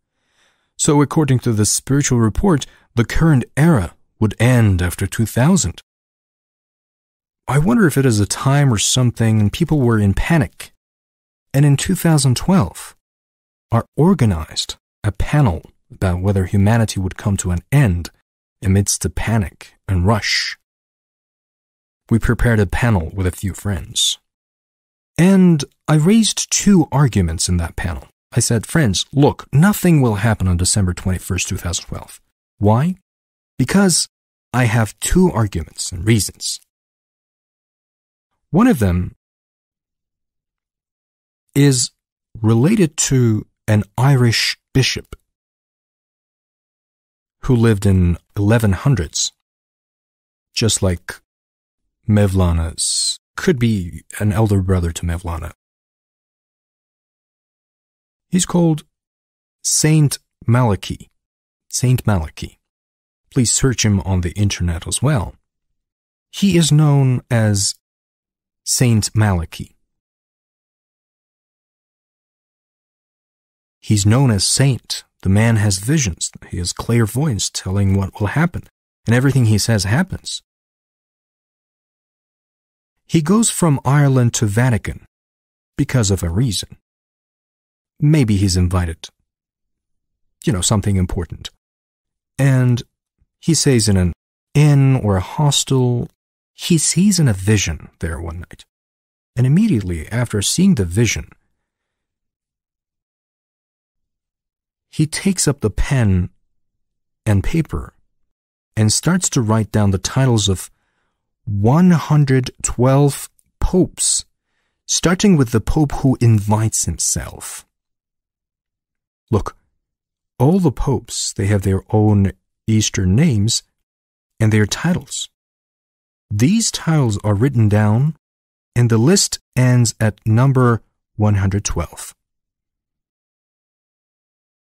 So according to the spiritual report, the current era would end after 2000. I wonder if it is a time or something and people were in panic. And in 2012, I organized a panel about whether humanity would come to an end amidst the panic and rush. We prepared a panel with a few friends. And I raised two arguments in that panel. I said, friends, look, nothing will happen on December 21st, 2012. Why? Because I have two arguments and reasons. One of them is related to an Irish bishop who lived in 1100s, just like Mevlana's, could be an elder brother to Mevlana. He's called Saint Malachy. Saint Malachy. Please search him on the internet as well. He is known as Saint Malachy. He's known as Saint. The man has visions. He has clairvoyance telling what will happen, and everything he says happens. He goes from Ireland to Vatican because of a reason. Maybe he's invited. Something important. And he says in an inn or a hostel, he sees in a vision there one night. And immediately after seeing the vision, he takes up the pen and paper and starts to write down the titles of 112 popes, starting with the pope who invites himself. Look, all the popes, they have their own Eastern names and their titles. These titles are written down, and the list ends at number 112.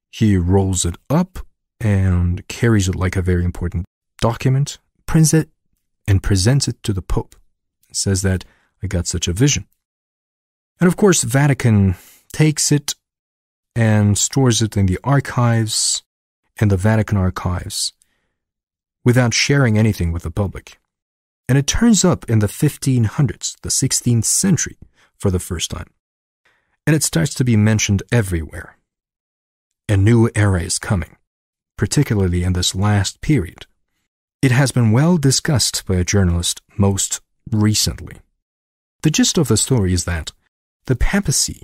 He rolls it up and carries it like a very important document, prints it, and presents it to the Pope. It says that I got such a vision. And of course, Vatican takes it and stores it in the archives, in the Vatican archives, without sharing anything with the public. And it turns up in the 1500s, the 16th century, for the first time. And it starts to be mentioned everywhere. A new era is coming, particularly in this last period. It has been well discussed by a journalist most recently. The gist of the story is that the papacy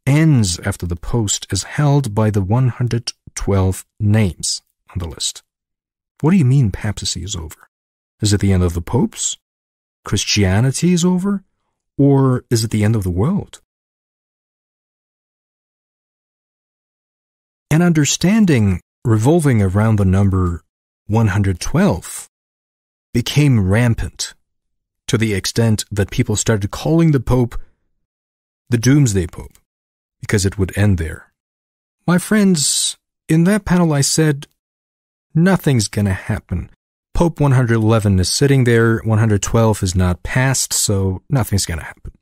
ends after the post is held by the 112 names on the list. What do you mean papacy is over? Is it the end of the popes? Christianity is over? Or is it the end of the world? An understanding revolving around the number 112 became rampant to the extent that people started calling the Pope the Doomsday Pope, because it would end there. My friends, in that panel I said, nothing's gonna happen. Pope 111 is sitting there, 112 is not passed, so nothing's going to happen.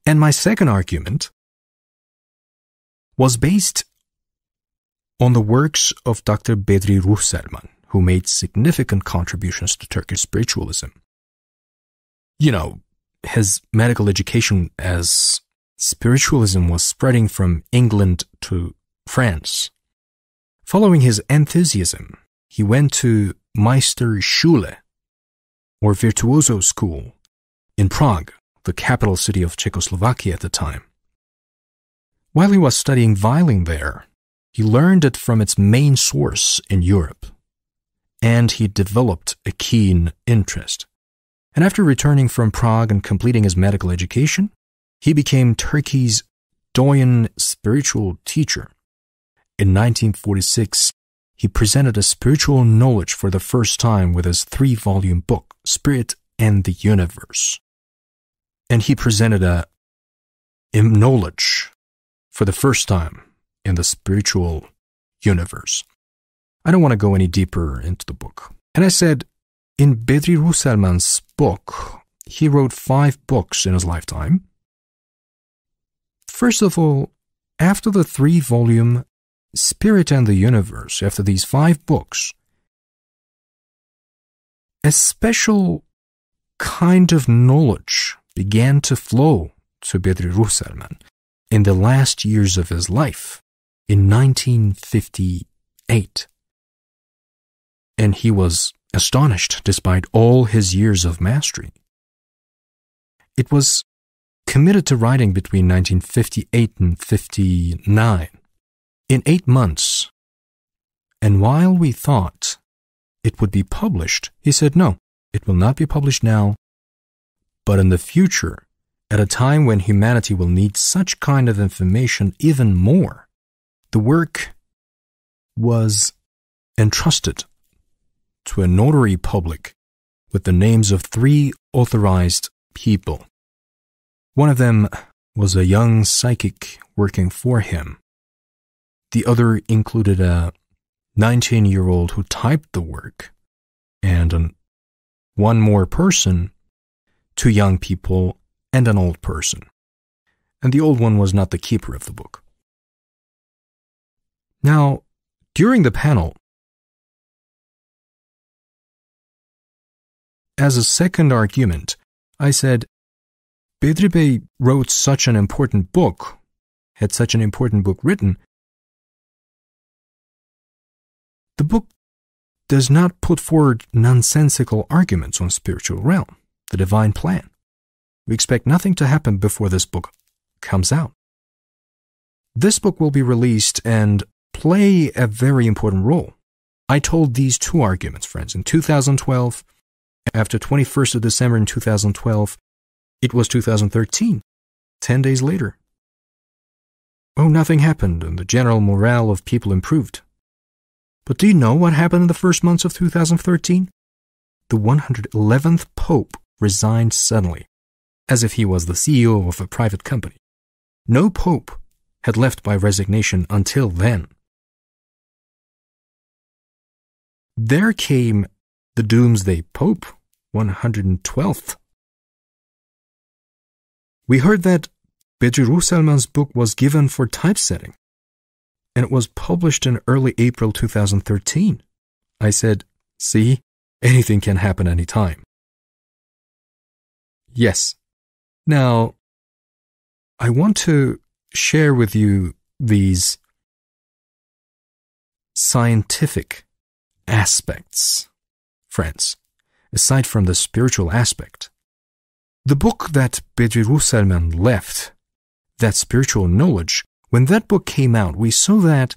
And my second argument was based on the works of Dr. Bedri Ruhselman, who made significant contributions to Turkish spiritualism. You know, his medical education as spiritualism was spreading from England to France. Following his enthusiasm, he went to Meisterschule, or Virtuoso School, in Prague, the capital city of Czechoslovakia at the time. While he was studying violin there, he learned it from its main source in Europe, and he developed a keen interest. And after returning from Prague and completing his medical education, he became Turkey's doyen spiritual teacher. In 1946, he presented a spiritual knowledge for the first time with his 3-volume book, Spirit and the Universe. And he presented a knowledge for the first time in the spiritual universe. I don't want to go any deeper into the book. And I said, in Bedri Ruhselman's book, he wrote 5 books in his lifetime. First of all, after the 3-volume Spirit and the Universe, after these 5 books, a special kind of knowledge began to flow to Bedri Ruhselman in the last years of his life, in 1958. And he was astonished despite all his years of mastery. It was committed to writing between 1958 and 59. In 8 months, and while we thought it would be published, he said, no, it will not be published now, but in the future, at a time when humanity will need such kind of information even more. The work was entrusted to a notary public with the names of 3 authorized people. One of them was a young psychic working for him. The other included a 19-year-old who typed the work, and one more person, 2 young people, and an old person. And the old one was not the keeper of the book. Now, during the panel, as a second argument, I said, Bedri Bey wrote such an important book, had such an important book written. The book does not put forward nonsensical arguments on spiritual realm, the divine plan. We expect nothing to happen before this book comes out. This book will be released and play a very important role. I told these 2 arguments, friends, in 2012, after 21st of December in 2012, it was 2013, 10 days later. Oh, nothing happened and the general morale of people improved. But do you know what happened in the first months of 2013? The 111th Pope resigned suddenly, as if he was the CEO of a private company. No Pope had left by resignation until then. There came the Doomsday Pope, 112th. We heard that Bedri Ruhselman's book was given for typesetting, and it was published in early April 2013. I said, see, anything can happen anytime. Yes. Now, I want to share with you these scientific aspects, friends, aside from the spiritual aspect. The book that Bedri Ruhselman left, that spiritual knowledge, when that book came out, we saw that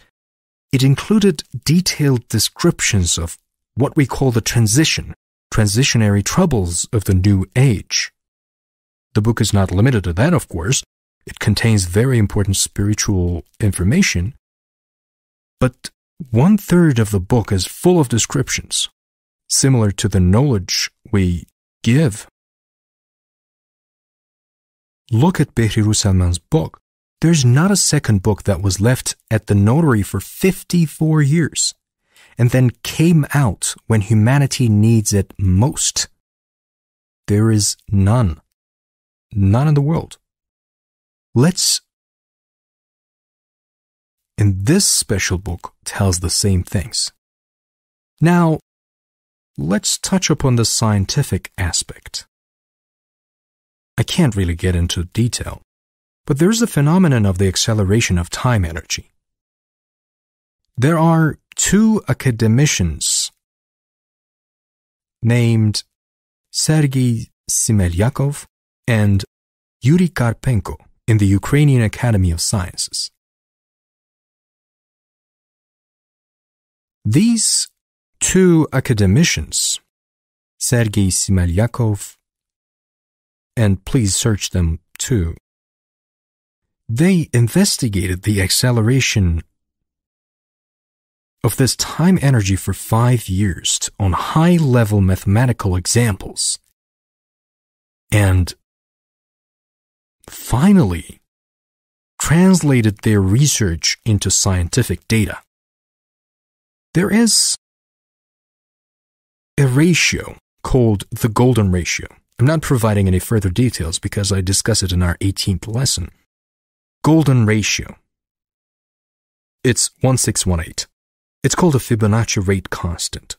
it included detailed descriptions of what we call the transitionary troubles of the New Age. The book is not limited to that, of course. It contains very important spiritual information, but 1/3 of the book is full of descriptions, similar to the knowledge we give. Look at Bedri Ruhselman's book. There's not a second book that was left at the notary for 54 years. and then came out when humanity needs it most? There is none. None in the world. And this special book tells the same things. Now, let's touch upon the scientific aspect. I can't really get into detail, but there's the phenomenon of the acceleration of time energy. There are two academicians named Sergei Smelyakov and Yuri Karpenko in the Ukrainian Academy of Sciences. These two academicians, Sergei Smelyakov, and please search them too, they investigated the acceleration of this time energy for 5 years on high-level mathematical examples, and finally translated their research into scientific data. There is a ratio called the golden ratio. I'm not providing any further details because I discuss it in our 18th lesson. Golden ratio. It's 1618. It's called a Fibonacci rate constant.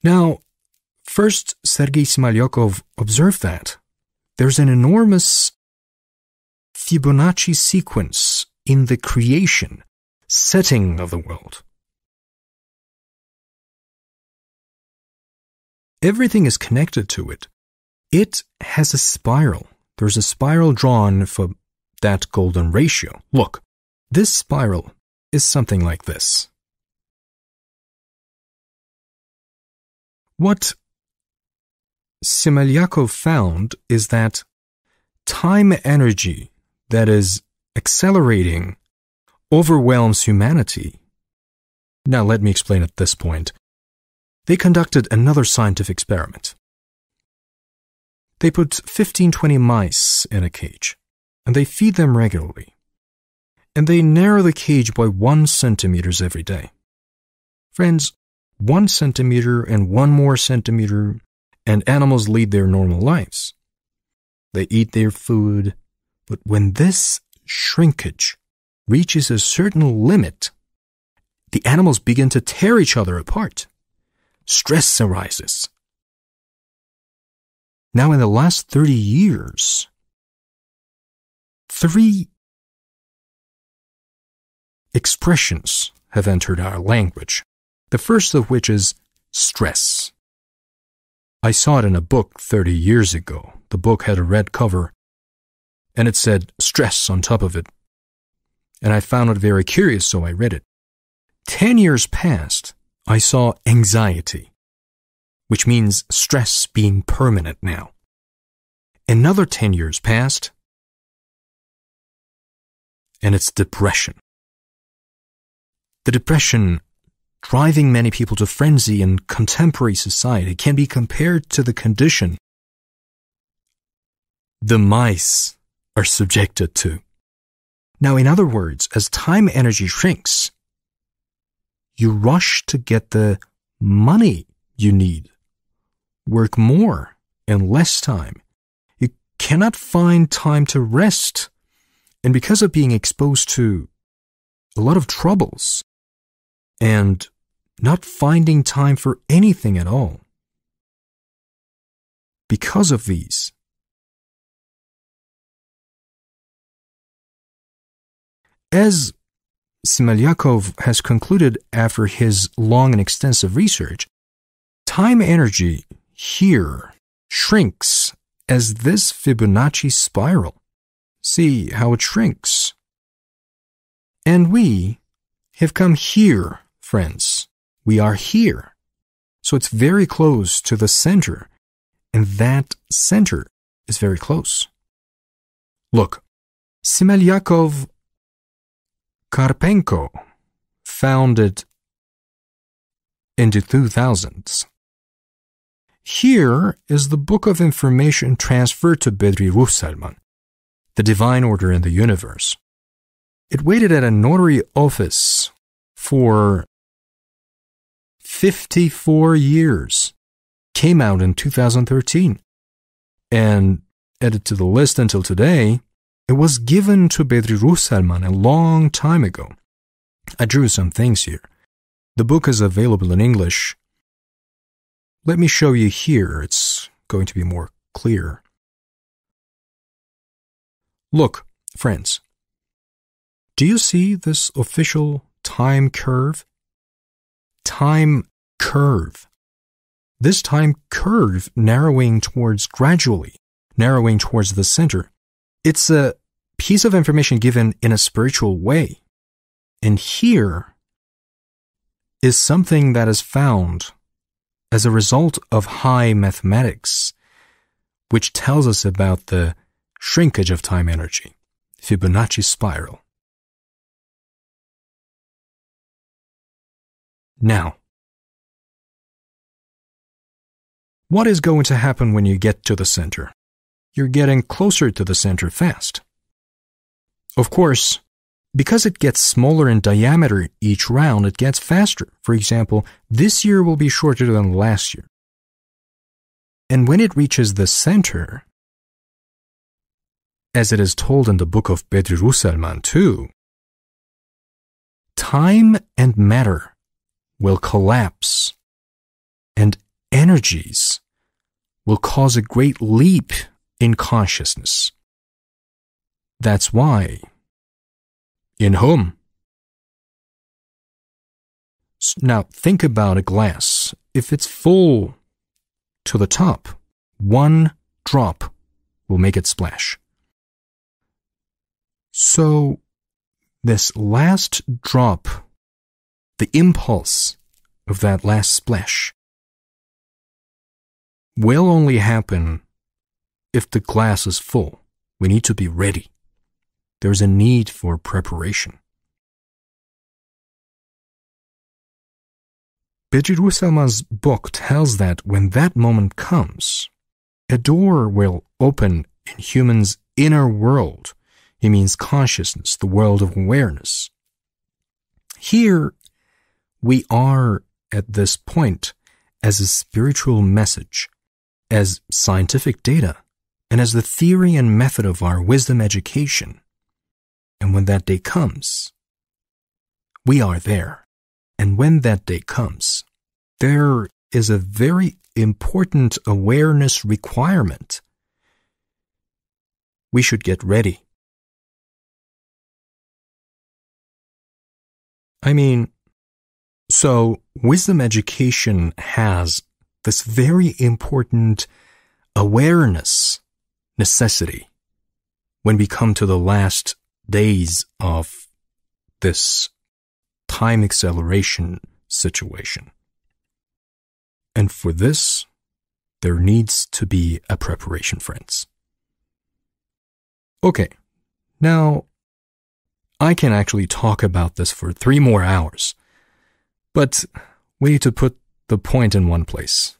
Now, first, Sergei Smelyakov observed that there's an enormous Fibonacci sequence in the creation, setting of the world. Everything is connected to it. It has a spiral. There's a spiral drawn for that golden ratio. Look, this spiral is something like this. What Smelyakov found is that time energy that is accelerating overwhelms humanity. Now let me explain at this point. They conducted another scientific experiment. They put 15-20 mice in a cage, and they feed them regularly. And they narrow the cage by 1 centimeter every day. Friends, 1 centimeter and 1 more centimeter, and animals lead their normal lives. They eat their food, but when this shrinkage reaches a certain limit, the animals begin to tear each other apart. Stress arises. Now, in the last 30 years, 3 expressions have entered our language. The first of which is stress. I saw it in a book 30 years ago. The book had a red cover, and it said stress on top of it. And I found it very curious, so I read it. 10 years passed, I saw anxiety, which means stress being permanent now. Another 10 years passed, and it's depression. The depression driving many people to frenzy in contemporary society can be compared to the condition the mice are subjected to. Now, in other words, as time energy shrinks, you rush to get the money you need, work more in less time. You cannot find time to rest, and because of being exposed to a lot of troubles and not finding time for anything at all, because of these, as Smelyakov has concluded after his long and extensive research, time energy here shrinks as this Fibonacci spiral. See how it shrinks. And we have come here, friends. We are here. So it's very close to the center, and that center is very close. Look, Smelyakov Karpenko found it in the 2000s. Here is the book of information transferred to Bedri Ruhsalman, the divine order in the universe. It waited at a notary office for 54 years. Came out in 2013. And added to the list until today, it was given to Bedri Salman a long time ago. I drew some things here. The book is available in English. Let me show you here. It's going to be more clear. Look, friends. Do you see this official time curve? Time curve. This time curve gradually narrowing towards the center. It's a piece of information given in a spiritual way. And here is something that is found as a result of high mathematics, which tells us about the shrinkage of time energy, Fibonacci spiral. Now, what is going to happen when you get to the center? You're getting closer to the center fast. Of course, because it gets smaller in diameter each round, it gets faster. For example, this year will be shorter than last year. And when it reaches the center, as it is told in the book of Bedri Salman too, time and matter will collapse, and energies will cause a great leap in consciousness. That's why, in whom? Now think about a glass. If it's full to the top, one drop will make it splash. So this last drop, the impulse of that last splash, will only happen if the glass is full. We need to be ready. There's a need for preparation. Bedri Salman's book tells that when that moment comes, a door will open in humans' inner world. He means consciousness, the world of awareness. Here, we are at this point as a spiritual message, as scientific data, and as the theory and method of our wisdom education. And when that day comes, we are there. And when that day comes, there is a very important awareness requirement. We should get ready. So wisdom education has this very important awareness necessity when we come to the last days of this time acceleration situation. And for this, there needs to be a preparation, friends. Okay, now I can actually talk about this for 3 more hours, but we need to put the point in one place.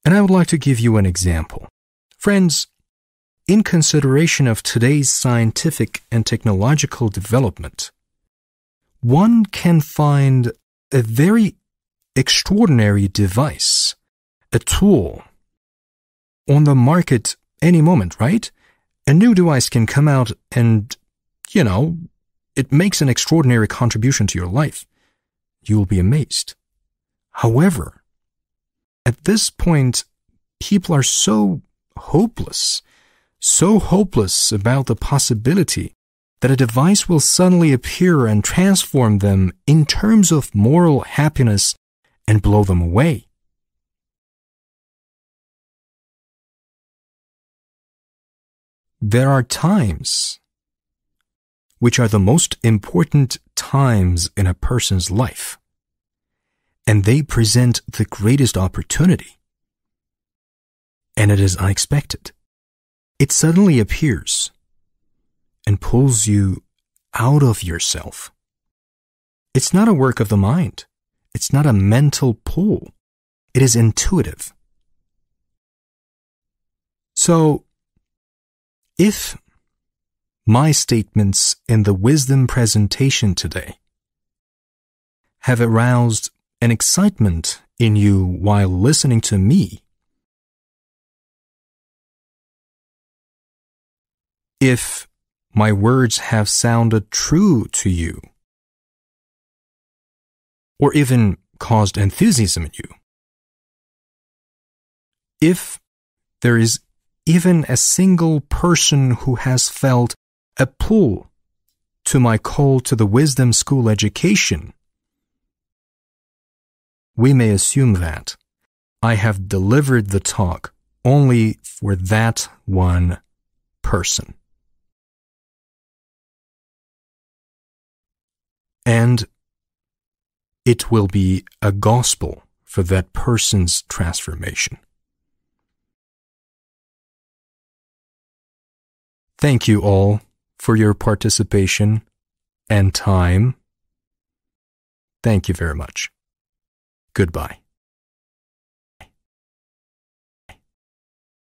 And I would like to give you an example. Friends, in consideration of today's scientific and technological development, one can find a very extraordinary device, a tool, on the market any moment, right? A new device can come out and, it makes an extraordinary contribution to your life. You'll be amazed. However, at this point, people are so hopeless about the possibility that a device will suddenly appear and transform them in terms of moral happiness and blow them away. There are times which are the most important times in a person's life, and they present the greatest opportunity. And it is unexpected. It suddenly appears and pulls you out of yourself. It's not a work of the mind. It's not a mental pull. It is intuitive. So, if my statements in the wisdom presentation today have aroused an excitement in you while listening to me, if my words have sounded true to you, or even caused enthusiasm in you, if there is even a single person who has felt a pull to my call to the wisdom school education, we may assume that I have delivered the talk only for that one person. And it will be a gospel for that person's transformation. Thank you all for your participation and time. Thank you very much. Goodbye.